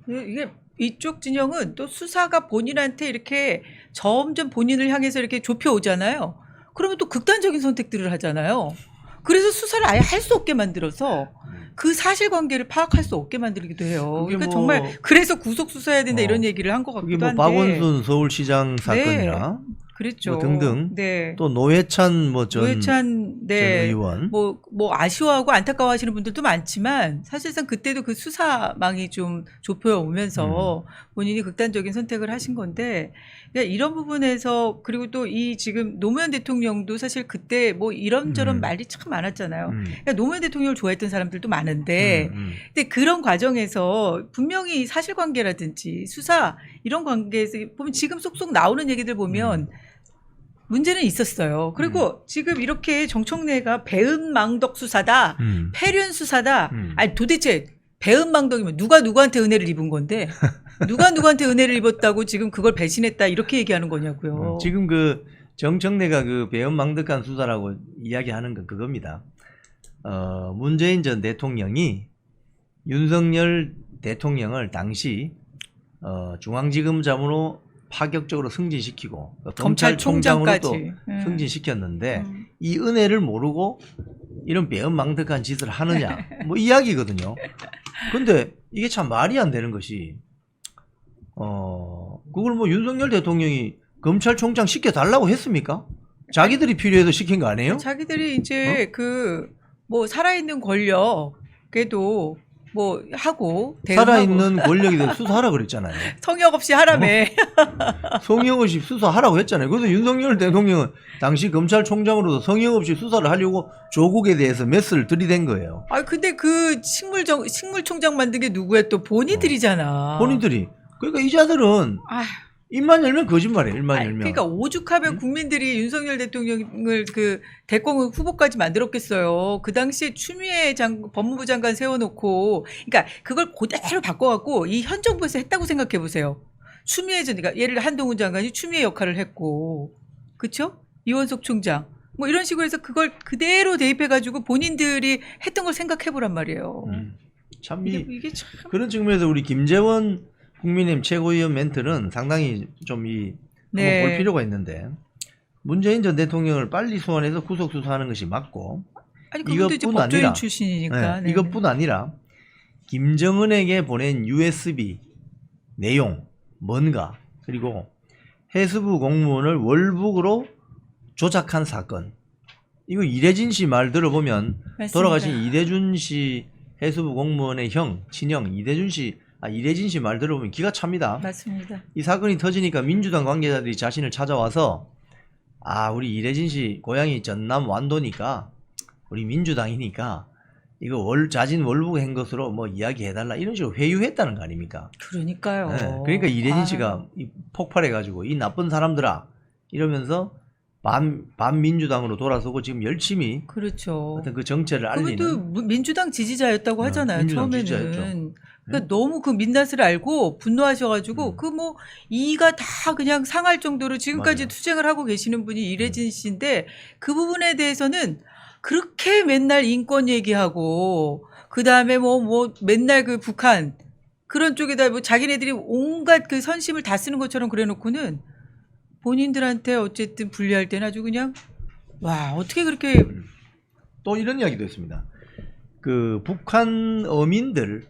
이게 이쪽 진영은 또 수사가 본인한테 이렇게 점점 본인을 향해서 이렇게 좁혀오잖아요. 그러면 또 극단적인 선택들을 하잖아요. 그래서 수사를 아예 할 수 없게 만들어서 그 사실관계를 파악할 수 없게 만들기도 해요. 그러니까 정말 그래서 구속 수사해야 된다 이런 얘기를 한 것 같기도 그게 한데. 뭐 박원순 서울시장 사건이나 그랬죠. 뭐 등등. 네. 또 노회찬 네. 전 의원. 뭐 아쉬워하고 안타까워하시는 분들도 많지만 사실상 그때도 그 수사망이 좀 좁혀오면서 본인이 극단적인 선택을 하신 건데 그러니까 이런 부분에서 그리고 또 이 지금 노무현 대통령도 사실 그때 뭐 이런저런 말이 참 많았잖아요. 그러니까 노무현 대통령을 좋아했던 사람들도 많은데 근데 그런 과정에서 분명히 사실관계라든지 수사 이런 관계에서 보면 지금 쏙쏙 나오는 얘기들 보면 문제는 있었어요. 그리고 지금 이렇게 정청래가 배은망덕 수사다, 패륜 수사다. 아니 도대체 배은망덕이면 누가 누구한테 은혜를 입은 건데 누가 누구한테 은혜를 입었다고 지금 그걸 배신했다 이렇게 얘기하는 거냐고요. 지금 그 정청래가 그 배은망덕한 수사라고 이야기하는 건 그겁니다. 문재인 전 대통령이 윤석열 대통령을 당시 중앙지검장으로 파격적으로 승진시키고 검찰총장으로 또 승진시켰는데 이 은혜를 모르고 이런 배은망덕한 짓을 하느냐 뭐 이야기거든요. 근데 이게 참 말이 안 되는 것이 그걸 뭐 윤석열 대통령이 검찰총장 시켜달라고 했습니까? 자기들이 필요해서 시킨 거 아니에요? 자기들이 이제 그 뭐 살아있는 권력에도 뭐 하고 살아있는 권력에 대해서 수사하라 그랬잖아요. 성역 없이 하라며. 성역 없이 수사하라고 했잖아요. 그래서 윤석열 대통령은 당시 검찰총장으로서 성역 없이 수사를 하려고 조국에 대해서 메스를 들이댄 거예요. 아 근데 그 식물총장 만든 게 누구야? 또 본인들이잖아. 본인들이. 그러니까 이 자들은 입만 열면 거짓말이에요. 입만 열면. 그러니까 오죽하면 국민들이 윤석열 대통령을 그 대권 후보까지 만들었겠어요. 그 당시에 추미애 법무부 장관 세워놓고, 그러니까 그걸 그대로 바꿔갖고 이 현 정부에서 했다고 생각해 보세요. 추미애 그러니까 예를 들어 한동훈 장관이 추미애 역할을 했고, 그렇죠? 이원석 총장. 뭐 이런 식으로 해서 그걸 그대로 대입해가지고 본인들이 했던 걸 생각해 보란 말이에요. 참 이게 참 그런 측면에서 우리 김재원 국민의힘 최고위원 멘트는 상당히 좀 한번 볼 필요가 있는데 문재인 전 대통령을 빨리 소환해서 구속 수사하는 것이 맞고 아니 그분도 이제 법조인 출신이니까 이것뿐 아니라 김정은에게 보낸 USB 내용 뭔가, 그리고 해수부 공무원을 월북으로 조작한 사건. 이거 이래진 씨 말 들어보면 맞습니다. 돌아가신 이대준 씨 해수부 공무원의 형, 친형 이대준 씨, 이래진 씨 말 들어보면 기가 찹니다. 맞습니다. 이 사건이 터지니까 민주당 관계자들이 자신을 찾아와서 우리 이래진 씨 고향이 전남 완도니까 우리 민주당이니까 이거 자진 월북한 것으로 뭐 이야기해달라 이런 식으로 회유했다는 거 아닙니까? 그러니까요. 네, 그러니까 이래진 씨가 폭발해가지고 이 나쁜 사람들아 이러면서 반민주당으로 돌아서고 지금 열심히 그렇죠. 어떤 그 정체를 알리는. 그것도 민주당 지지자였다고 하잖아요. 민주당 처음에는. 지지자였죠. 그러니까 너무 그 민낯을 알고 분노하셔가지고 그 뭐 이가 다 그냥 상할 정도로 지금까지 맞아요. 투쟁을 하고 계시는 분이 이래진 씨인데 그 부분에 대해서는 그렇게 맨날 인권 얘기하고 그 다음에 뭐 맨날 그 북한 그런 쪽에다 뭐 자기네들이 온갖 그 선심을 다 쓰는 것처럼 그래놓고는 본인들한테 어쨌든 불리할 때는 아주 그냥 와 어떻게 그렇게 또 이런 이야기도 했습니다. 그 북한 어민들을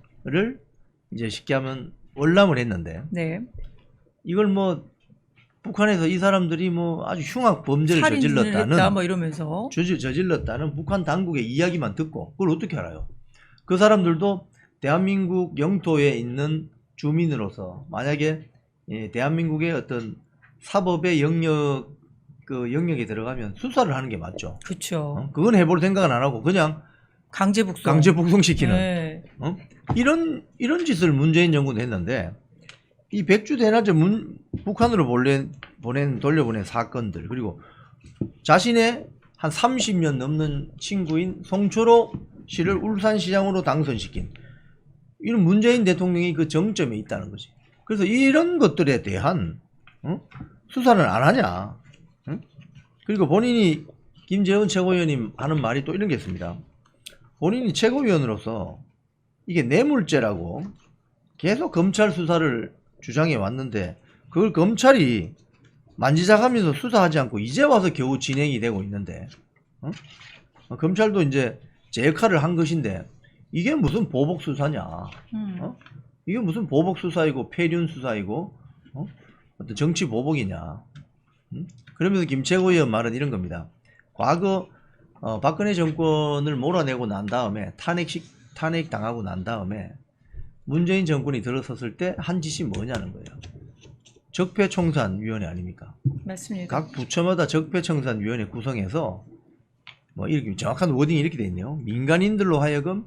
이제 쉽게 하면 월남을 했는데 네 이걸 뭐 북한에서 이 사람들이 뭐 아주 흉악 범죄를 살인을 했다 저질렀다는 뭐 이러면서 저질렀다는 북한 당국의 이야기만 듣고 그걸 어떻게 알아요? 그 사람들도 대한민국 영토에 있는 주민으로서 만약에 대한민국의 어떤 사법의 영역에 들어가면 수사를 하는 게 맞죠. 그렇죠. 그건 해볼 생각은 안 하고 그냥 강제 북송. 강제 북송시키는 네. 이런 짓을 문재인 정부는 했는데 이 백주 대낮에 북한으로 돌려보낸 사건들 그리고 자신의 한 30년 넘는 친구인 송철호 씨를 울산시장으로 당선시킨 이런 문재인 대통령이 그 정점에 있다는 거지. 그래서 이런 것들에 대한 수사를 안 하냐. 그리고 본인이 김재원 최고위원님 하는 말이 또 이런 게 있습니다. 본인이 최고위원으로서 이게 뇌물죄라고 계속 검찰 수사를 주장해 왔는데 그걸 검찰이 만지작하면서 수사하지 않고 이제 와서 겨우 진행이 되고 있는데 검찰도 이제 제 역할을 한 것인데 이게 무슨 보복 수사냐? 이게 무슨 보복 수사이고 폐륜 수사이고 어떤 정치 보복이냐? 그러면서 김최고 의원 말은 이런 겁니다. 과거 박근혜 정권을 몰아내고 난 다음에 탄핵 당하고 난 다음에 문재인 정권이 들어섰을 때 한 짓이 뭐냐는 거예요. 적폐청산위원회 아닙니까? 맞습니다. 각 부처마다 적폐청산위원회 구성해서 뭐 이렇게 정확한 워딩이 이렇게 돼 있네요. 민간인들로 하여금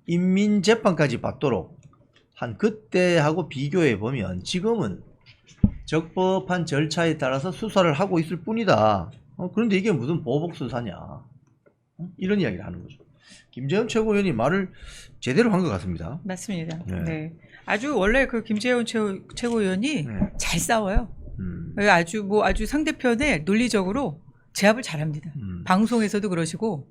인민재판까지 받도록 한 그때하고 비교해 보면 지금은 적법한 절차에 따라서 수사를 하고 있을 뿐이다. 그런데 이게 무슨 보복 수사냐? 이런 이야기를 하는 거죠. 김재원 최고위원이 말을 제대로 한 것 같습니다. 맞습니다. 네. 네. 아주 원래 그 김재원 최고위원이 잘 싸워요. 아주 상대편에 논리적으로 제압을 잘합니다. 방송에서도 그러시고.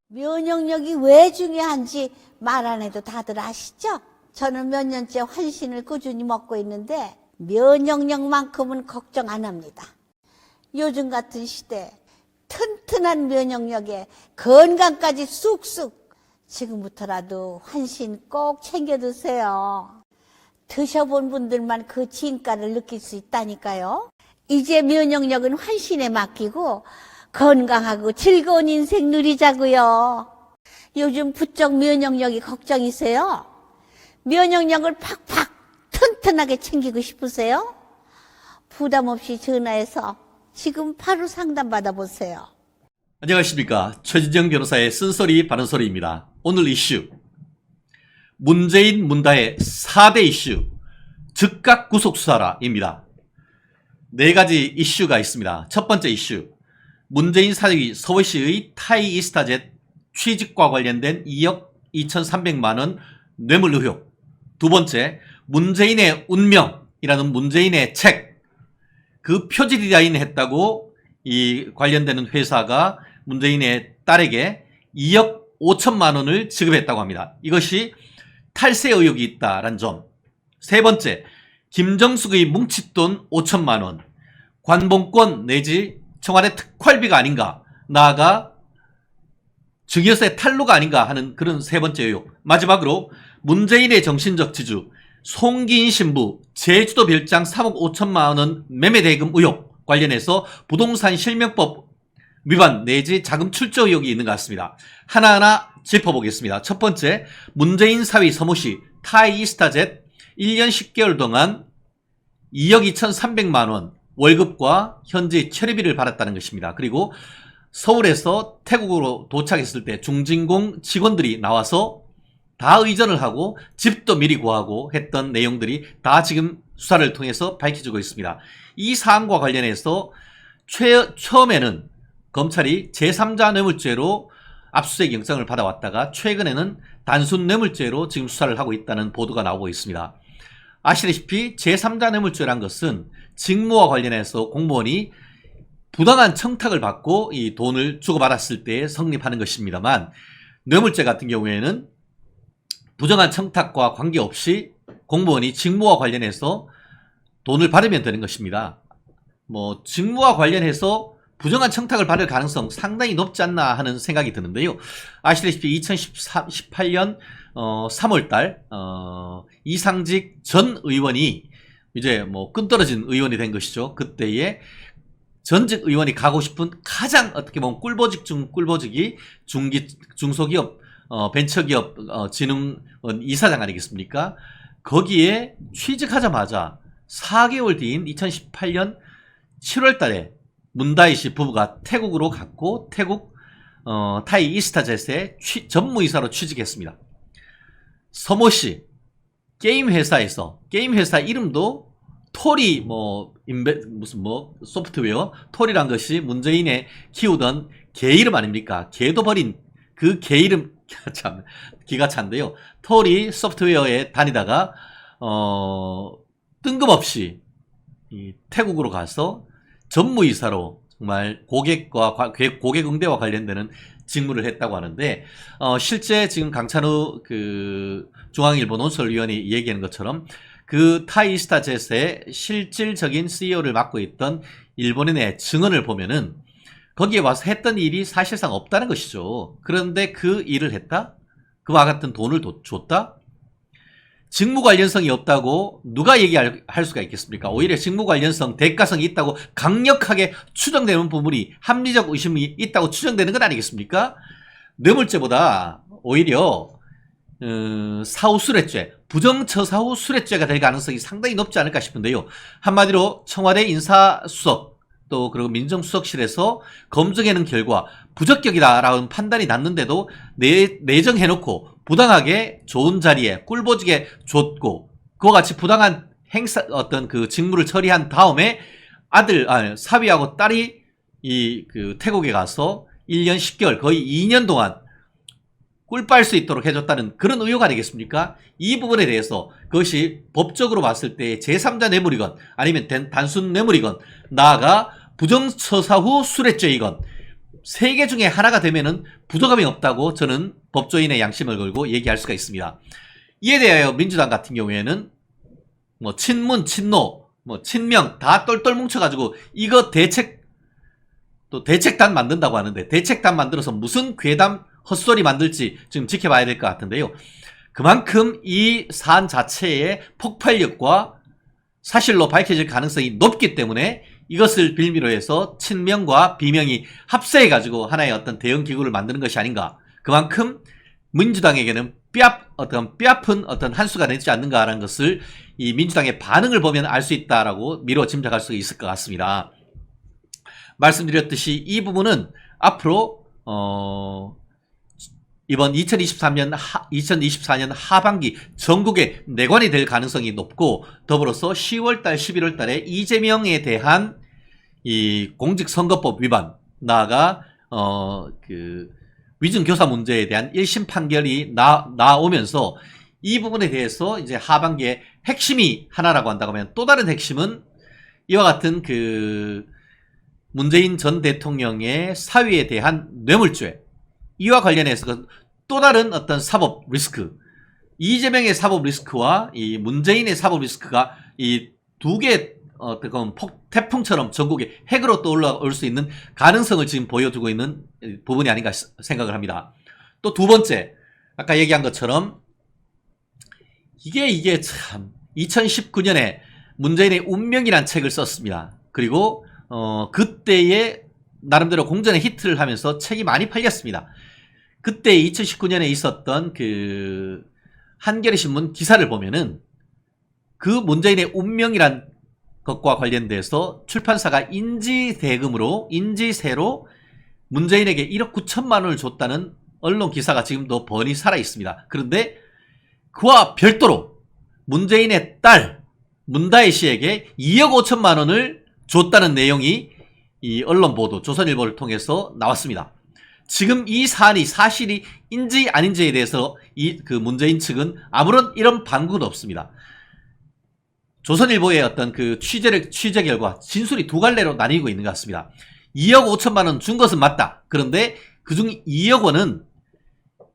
면역력이 왜 중요한지 말 안 해도 다들 아시죠? 저는 몇 년째 환신을 꾸준히 먹고 있는데 면역력만큼은 걱정 안 합니다. 요즘 같은 시대 튼튼한 면역력에 건강까지 쑥쑥 지금부터라도 환신 꼭 챙겨 드세요. 드셔본 분들만 그 진가를 느낄 수 있다니까요. 이제 면역력은 환신에 맡기고 건강하고 즐거운 인생 누리자고요. 요즘 부쩍 면역력이 걱정이세요? 면역력을 팍팍 튼튼하게 챙기고 싶으세요? 부담 없이 전화해서 지금 바로 상담 받아보세요. 안녕하십니까. 최진정 변호사의 쓴소리 바른소리입니다. 오늘 이슈 문재인 문다의 4대 이슈 즉각 구속수사라입니다. 4가지 이슈가 있습니다. 첫 번째 이슈 문재인 사장이 서울시의 타이 이스타젯 취직과 관련된 2억 2,300만원 뇌물 의혹. 두 번째 문재인의 운명이라는 문재인의 책 그 표지 디자인 했다고 이 관련되는 회사가 문재인의 딸에게 2억 5천만 원을 지급했다고 합니다. 이것이 탈세 의혹이 있다라는 점. 세 번째, 김정숙의 뭉칫돈 5천만 원, 관봉권 내지 청와대 특활비가 아닌가, 나아가 증여세 탈루가 아닌가 하는 그런 세 번째 의혹. 마지막으로 문재인의 정신적 지주, 송기인 신부 제주도 별장 3억 5천만 원 매매 대금 의혹 관련해서 부동산 실명법 위반 내지 자금 출조 의혹이 있는 것 같습니다. 하나하나 짚어보겠습니다. 첫 번째, 문재인 사위 서모씨 타이이스타젯 1년 10개월 동안 2억 2,300만 원 월급과 현지 처리비를 받았다는 것입니다. 그리고 서울에서 태국으로 도착했을 때 중진공 직원들이 나와서 다 의전을 하고 집도 미리 구하고 했던 내용들이 다 지금 수사를 통해서 밝혀지고 있습니다. 이 사안과 관련해서 처음에는 검찰이 제3자 뇌물죄로 압수수색 영장을 받아왔다가 최근에는 단순 뇌물죄로 지금 수사를 하고 있다는 보도가 나오고 있습니다. 아시다시피 제3자 뇌물죄란 것은 직무와 관련해서 공무원이 부당한 청탁을 받고 이 돈을 주고받았을 때 성립하는 것입니다만, 뇌물죄 같은 경우에는 부정한 청탁과 관계없이 공무원이 직무와 관련해서 돈을 받으면 되는 것입니다. 뭐 직무와 관련해서 부정한 청탁을 받을 가능성 상당히 높지 않나 하는 생각이 드는데요. 아시다시피 2018년 3월달 이상직 전 의원이 이제 뭐 끈떨어진 의원이 된 것이죠. 그때에 전직 의원이 가고 싶은 가장 어떻게 보면 꿀보직 중 꿀보직이 중소기업 벤처기업 진흥원 이사장 아니겠습니까? 거기에 취직하자마자 4개월 뒤인 2018년 7월 달에 문다희 씨 부부가 태국으로 갔고 태국 타이 이스타젯에 전무이사로 취직했습니다. 서모 씨 게임 회사 이름도 톨이 무슨 소프트웨어 톨이란 것이 문재인의 키우던 개 이름 아닙니까? 개도 버린 그 개 이름 참 기가 찬데요. 톨이 소프트웨어에 다니다가 뜬금없이 이 태국으로 가서 전무이사로 정말 고객과 고객 응대와 관련되는 직무를 했다고 하는데, 실제 지금 강찬우 그 중앙일보 논설위원이 얘기하는 것처럼 그 타이스타젯의 실질적인 CEO를 맡고 있던 일본인의 증언을 보면은 거기에 와서 했던 일이 사실상 없다는 것이죠. 그런데 그 일을 했다? 그와 같은 돈을 줬다? 직무 관련성이 없다고 누가 얘기할 수가 있겠습니까? 오히려 직무 관련성, 대가성이 있다고 강력하게 추정되는 부분이 합리적 의심이 있다고 추정되는 건 아니겠습니까? 뇌물죄보다 오히려 사후수뢰죄, 부정처사후 수뢰죄가 될 가능성이 상당히 높지 않을까 싶은데요. 한마디로 청와대 인사수석 또 그리고 민정수석실에서 검증해낸 결과 부적격이다라는 판단이 났는데도 내정해놓고 부당하게 좋은 자리에 꿀보직에 줬고 그와 같이 부당한 어떤 그 직무를 처리한 다음에 사위하고 딸이 그 태국에 가서 1년 10개월 거의 2년 동안 꿀 빨 수 있도록 해줬다는 그런 의혹 아니겠습니까? 이 부분에 대해서 그것이 법적으로 봤을 때 제3자 뇌물이건 아니면 단순 뇌물이건 나아가 부정처사 후 수뢰죄이건 세 개 중에 하나가 되면은 부도감이 없다고 저는 법조인의 양심을 걸고 얘기할 수가 있습니다. 이에 대하여 민주당 같은 경우에는 뭐 친문, 친노, 뭐 친명 다 똘똘 뭉쳐가지고 이거 대책단 만든다고 하는데 대책단 만들어서 무슨 괴담 헛소리 만들지 지금 지켜봐야 될 것 같은데요. 그만큼 이 사안 자체의 폭발력과 사실로 밝혀질 가능성이 높기 때문에 이것을 빌미로 해서 친명과 비명이 합세해가지고 하나의 어떤 대응 기구를 만드는 것이 아닌가. 그만큼 민주당에게는 뼈아픈 어떤 한 수가 되지 않는가라는 것을 이 민주당의 반응을 보면 알 수 있다라고 미뤄 짐작할 수 있을 것 같습니다. 말씀드렸듯이 이 부분은 앞으로 이번 2024년 하반기 전국에 내관이 될 가능성이 높고 더불어서 10월달, 11월달에 이재명에 대한 이 공직선거법 위반 나아가 그 위증교사 문제에 대한 1심 판결이 나오면서 이 부분에 대해서 이제 하반기에 핵심이 하나라고 한다고 하면 또 다른 핵심은 이와 같은 그 문재인 전 대통령의 사위에 대한 뇌물죄 이와 관련해서 또 다른 어떤 사법 리스크, 이재명의 사법 리스크와 이 문재인의 사법 리스크가 이 두 개 어떤 태풍처럼 전국에 핵으로 또 올라올 수 있는 가능성을 지금 보여주고 있는 부분이 아닌가 생각을 합니다. 또 두 번째, 아까 얘기한 것처럼 이게 참 2019년에 문재인의 운명이란 책을 썼습니다. 그리고 그때에 나름대로 공전의 히트를 하면서 책이 많이 팔렸습니다. 그때 2019년에 있었던 그 한겨레 신문 기사를 보면은 그 문재인의 운명이란 것과 관련돼서 출판사가 인지세로 문재인에게 1억 9천만 원을 줬다는 언론 기사가 지금도 번이 살아 있습니다. 그런데 그와 별도로 문재인의 딸 문다혜 씨에게 2억 5천만 원을 줬다는 내용이 이 언론 보도 조선일보를 통해서 나왔습니다. 지금 이 사안이 사실인지 아닌지에 대해서 그 문재인 측은 아무런 이런 반국은 없습니다. 조선일보의 어떤 그 취재 결과 진술이 두 갈래로 나뉘고 있는 것 같습니다. 2억 5천만 원 준 것은 맞다. 그런데 그중 2억 원은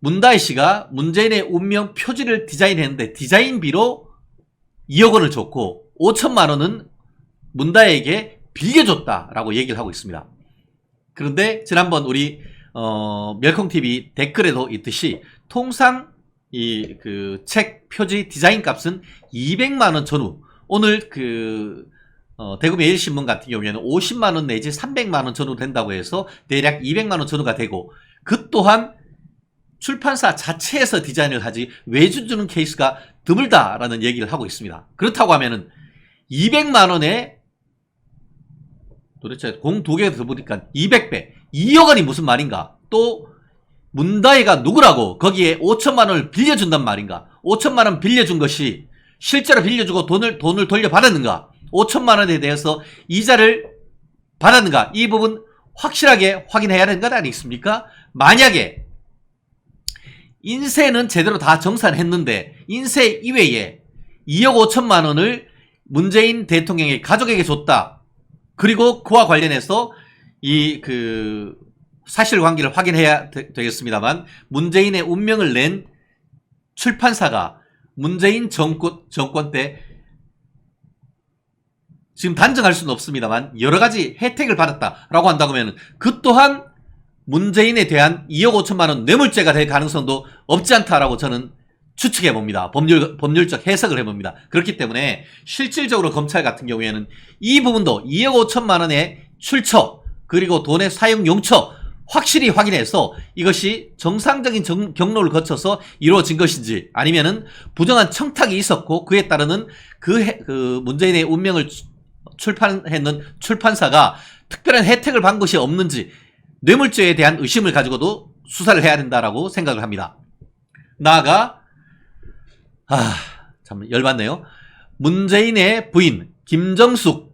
문다혜 씨가 문재인의 운명 표지를 디자인했는데 디자인비로 2억 원을 줬고 5천만 원은 문다혜에게 빌려줬다라고 얘기를 하고 있습니다. 그런데 지난번 우리 멸콩TV 댓글에도 있듯이 통상 이 그 책 표지 디자인 값은 200만 원 전후, 오늘 그 대구 매일신문 같은 경우에는 50만 원 내지 300만 원 전후 된다고 해서 대략 200만 원 전후가 되고, 그 또한 출판사 자체에서 디자인을 하지 외주 주는 케이스가 드물다라는 얘기를 하고 있습니다. 그렇다고 하면은 200만 원에 도대체 공 두 개 더 보니까 200배, 2억 원이 무슨 말인가? 또 문다혜가 누구라고 거기에 5천만 원을 빌려준단 말인가? 5천만 원 빌려준 것이 실제로 빌려주고 돈을 돌려받았는가? 5천만 원에 대해서 이자를 받았는가? 이 부분 확실하게 확인해야 되는 것 아니겠습니까? 만약에 인세는 제대로 다 정산했는데 인세 이외에 2억 5천만 원을 문재인 대통령의 가족에게 줬다. 그리고 그와 관련해서 이 그 사실관계를 확인해야 되겠습니다만, 문재인의 운명을 낸 출판사가 문재인 정권 때 지금 단정할 수는 없습니다만 여러 가지 혜택을 받았다라고 한다면 그 또한 문재인에 대한 2억 5천만 원 뇌물죄가 될 가능성도 없지 않다라고 저는 추측해 봅니다. 법률적 해석을 해봅니다. 그렇기 때문에 실질적으로 검찰 같은 경우에는 이 부분도 2억 5천만 원의 출처 그리고 돈의 사용 용처 확실히 확인해서 이것이 정상적인 경로를 거쳐서 이루어진 것인지, 아니면은 부정한 청탁이 있었고 그에 따르는 그 문재인의 운명을 출판했는 출판사가 특별한 혜택을 받은 것이 없는지, 뇌물죄에 대한 의심을 가지고도 수사를 해야 된다라고 생각을 합니다. 나아가 참 열받네요. 문재인의 부인 김정숙,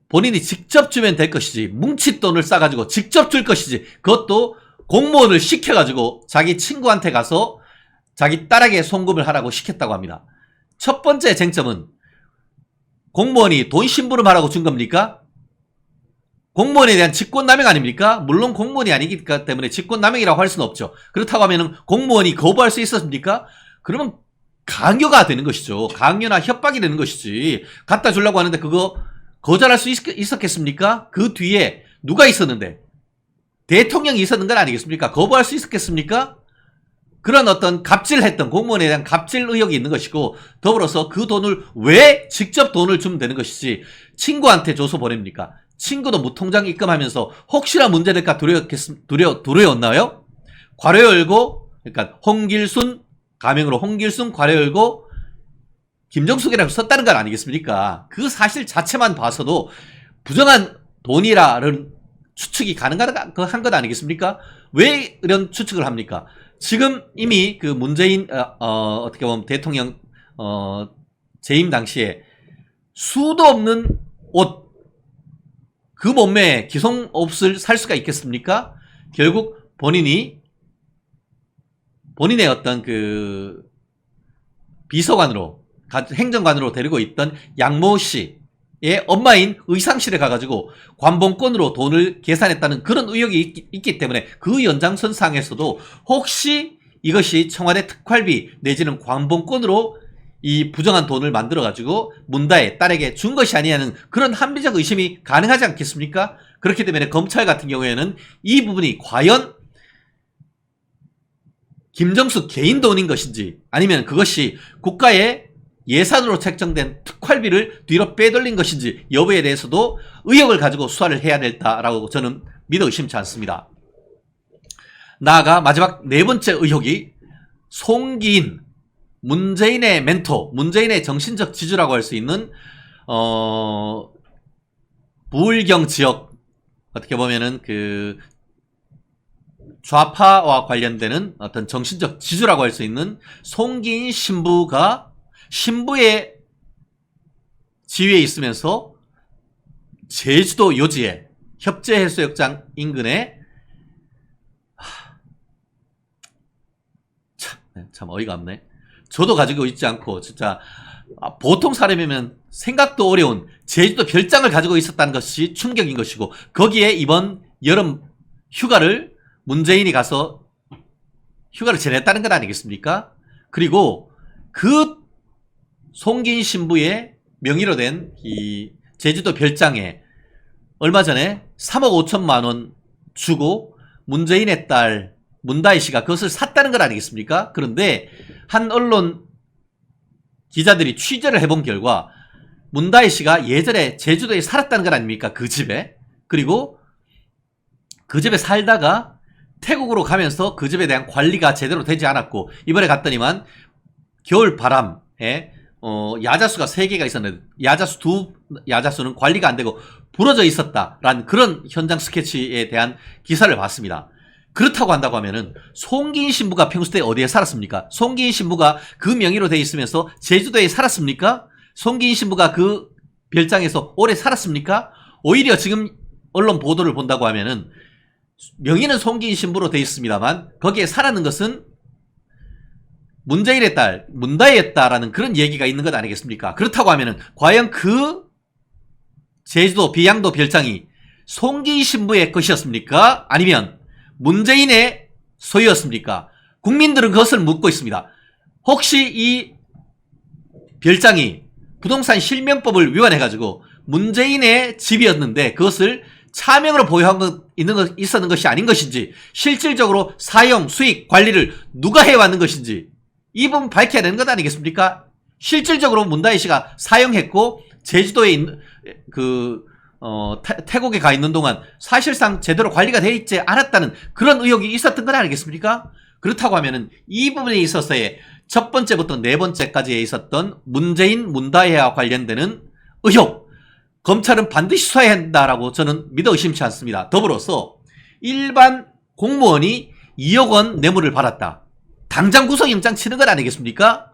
본인이 직접 주면 될 것이지 뭉칫돈을 싸가지고 직접 줄 것이지, 그것도 공무원을 시켜가지고 자기 친구한테 가서 자기 딸에게 송금을 하라고 시켰다고 합니다. 첫 번째 쟁점은 공무원이 돈 심부름하라고 준 겁니까? 공무원에 대한 직권남용 아닙니까? 물론 공무원이 아니기 때문에 직권남용이라고 할 수는 없죠. 그렇다고 하면 공무원이 거부할 수 있었습니까? 그러면 강요가 되는 것이죠. 강요나 협박이 되는 것이지, 갖다 주려고 하는데 그거 거절할 수 있었겠습니까? 그 뒤에 누가 있었는데? 대통령이 있었는 건 아니겠습니까? 거부할 수 있었겠습니까? 그런 어떤 갑질했던 공무원에 대한 갑질 의혹이 있는 것이고, 더불어서 그 돈을 왜 직접 돈을 주면 되는 것이지 친구한테 줘서 보냅니까? 친구도 무통장 입금하면서 혹시나 문제될까 두려웠나요? 괄호 열고, 그러니까 홍길순, 가명으로 홍길순 괄호 열고 김정숙이라고 썼다는 건 아니겠습니까? 그 사실 자체만 봐서도 부정한 돈이라는 추측이 가능한 것 아니겠습니까? 왜 이런 추측을 합니까? 지금 이미 그 문재인 어떻게 보면 대통령 재임 당시에 수도 없는 옷, 그 몸매에 기성옷을 살 수가 있겠습니까? 결국 본인의 어떤 그 비서관으로, 행정관으로 데리고 있던 양모 씨의 엄마인 의상실에 가가지고 관봉권으로 돈을 계산했다는 그런 의혹이 있기 때문에 그 연장선상에서도 혹시 이것이 청와대 특활비 내지는 관봉권으로 이 부정한 돈을 만들어가지고 문다혜 딸에게 준 것이 아니냐는 그런 합리적 의심이 가능하지 않겠습니까? 그렇기 때문에 검찰 같은 경우에는 이 부분이 과연 김정수 개인 돈인 것인지 아니면 그것이 국가의 예산으로 책정된 특활비를 뒤로 빼돌린 것인지 여부에 대해서도 의혹을 가지고 수사를 해야 된다라고 저는 믿어 의심치 않습니다. 나아가 마지막 네 번째 의혹이 송기인, 문재인의 멘토, 문재인의 정신적 지주라고 할 수 있는 부울경 지역, 어떻게 보면은 그 좌파와 관련되는 어떤 정신적 지주라고 할 수 있는 송기인 신부가 신부의 지위에 있으면서 제주도 요지에 협재해수욕장 인근에 참 어이가 없네. 저도 가지고 있지 않고 진짜 보통 사람이면 생각도 어려운 제주도 별장을 가지고 있었다는 것이 충격인 것이고, 거기에 이번 여름 휴가를 문재인이 가서 휴가를 지냈다는 것 아니겠습니까? 그리고 그 송기인 신부의 명의로 된 이 제주도 별장에 얼마 전에 3억 5천만 원 주고 문재인의 딸 문다혜 씨가 그것을 샀다는 것 아니겠습니까? 그런데 한 언론 기자들이 취재를 해본 결과 문다혜 씨가 예전에 제주도에 살았다는 것 아닙니까? 그 집에. 그리고 그 집에 살다가 태국으로 가면서 그 집에 대한 관리가 제대로 되지 않았고, 이번에 갔더니만 겨울 바람에 야자수가 3개가 있었는데 야자수는 관리가 안 되고 부러져 있었다라는 그런 현장 스케치에 대한 기사를 봤습니다. 그렇다고 한다고 하면은 송기인 신부가 평소 때 어디에 살았습니까? 송기인 신부가 그 명의로 돼 있으면서 제주도에 살았습니까? 송기인 신부가 그 별장에서 오래 살았습니까? 오히려 지금 언론 보도를 본다고 하면은 명의는 송기인 신부로 돼 있습니다만 거기에 살았는 것은 문재인의 딸 문다혜였다라는 그런 얘기가 있는 것 아니겠습니까? 그렇다고 하면은 과연 그 제주도 비양도 별장이 송기인 신부의 것이었습니까? 아니면 문재인의 소유였습니까? 국민들은 그것을 묻고 있습니다. 혹시 이 별장이 부동산 실명법을 위반해가지고 문재인의 집이었는데 그것을 차명으로 보유하고 있었는 것이 아닌 것인지, 실질적으로 사용, 수익, 관리를 누가 해왔는 것인지 이 부분 밝혀야 되는 것 아니겠습니까? 실질적으로 문다혜 씨가 사용했고 제주도에 있는 태국에 가 있는 동안 사실상 제대로 관리가 되어 있지 않았다는 그런 의혹이 있었던 건 아니겠습니까? 그렇다고 하면은 이 부분에 있어서의 첫 번째부터 네 번째까지에 있었던 문재인, 문다혜와 관련되는 의혹, 검찰은 반드시 수사해야 한다라고 저는 믿어 의심치 않습니다. 더불어서 일반 공무원이 2억 원 뇌물을 받았다. 당장 구속영장 치는 건 아니겠습니까?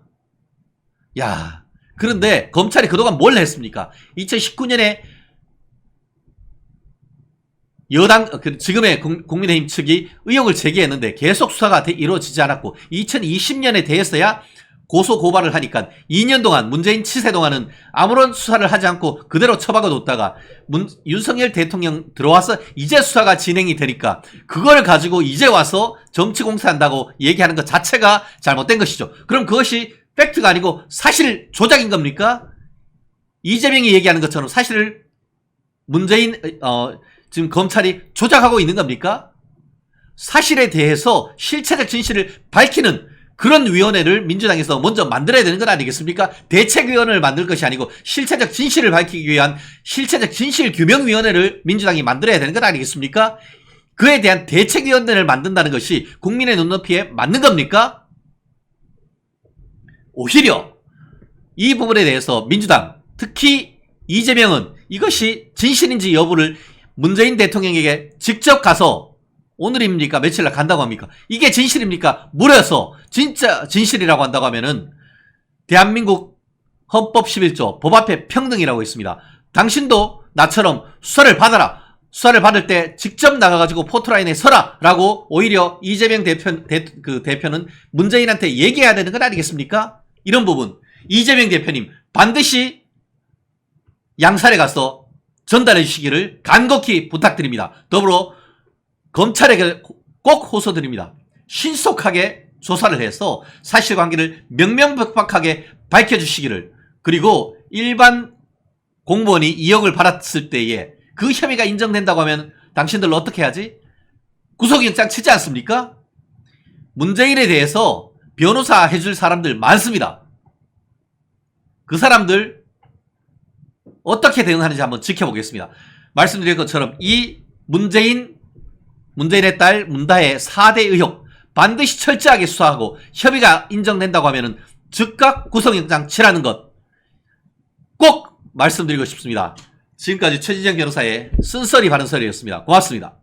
야, 그런데 검찰이 그동안 뭘 했습니까? 2019년에 여당, 지금의 국민의힘 측이 의혹을 제기했는데 계속 수사가 이루어지지 않았고 2020년에 대해서야 고소 고발을 하니까 2년 동안 문재인 치세 동안은 아무런 수사를 하지 않고 그대로 처박아 뒀다가 윤석열 대통령 들어와서 이제 수사가 진행이 되니까 그걸 가지고 이제 와서 정치 공세한다고 얘기하는 것 자체가 잘못된 것이죠. 그럼 그것이 팩트가 아니고 사실 조작인 겁니까? 이재명이 얘기하는 것처럼 사실을 문재인 지금 검찰이 조작하고 있는 겁니까? 사실에 대해서 실체적 진실을 밝히는 그런 위원회를 민주당에서 먼저 만들어야 되는 건 아니겠습니까? 대책위원회를 만들 것이 아니고 실체적 진실을 밝히기 위한 실체적 진실규명위원회를 민주당이 만들어야 되는 건 아니겠습니까? 그에 대한 대책위원회를 만든다는 것이 국민의 눈높이에 맞는 겁니까? 오히려 이 부분에 대해서 민주당, 특히 이재명은 이것이 진실인지 여부를 문재인 대통령에게 직접 가서 오늘입니까? 며칠날 간다고 합니까? 이게 진실입니까? 물어서 진짜 진실이라고 한다고 하면은 대한민국 헌법 11조 법 앞에 평등이라고 있습니다. 당신도 나처럼 수사를 받아라. 수사를 받을 때 직접 나가가지고 포토라인에 서라 라고 오히려 이재명 대표는 문재인한테 얘기해야 되는 건 아니겠습니까? 이런 부분 이재명 대표님 반드시 양산에 가서 전달해 주시기를 간곡히 부탁드립니다. 더불어 검찰에게 꼭 호소드립니다. 신속하게 조사를 해서 사실관계를 명명백박하게 밝혀주시기를, 그리고 일반 공무원이 2억을 받았을 때에 그 혐의가 인정된다고 하면 당신들 어떻게 하지? 구속영장 치지 않습니까? 문재인에 대해서 변호사 해줄 사람들 많습니다. 그 사람들 어떻게 대응하는지 한번 지켜보겠습니다. 말씀드린 것처럼 이 문재인의 딸 문다의 4대 의혹 반드시 철저하게 수사하고 협의가 인정된다고 하면은 즉각 구속영장 치라는 것 꼭 말씀드리고 싶습니다. 지금까지 최진정 변호사의 쓴소리 바른소리였습니다. 고맙습니다.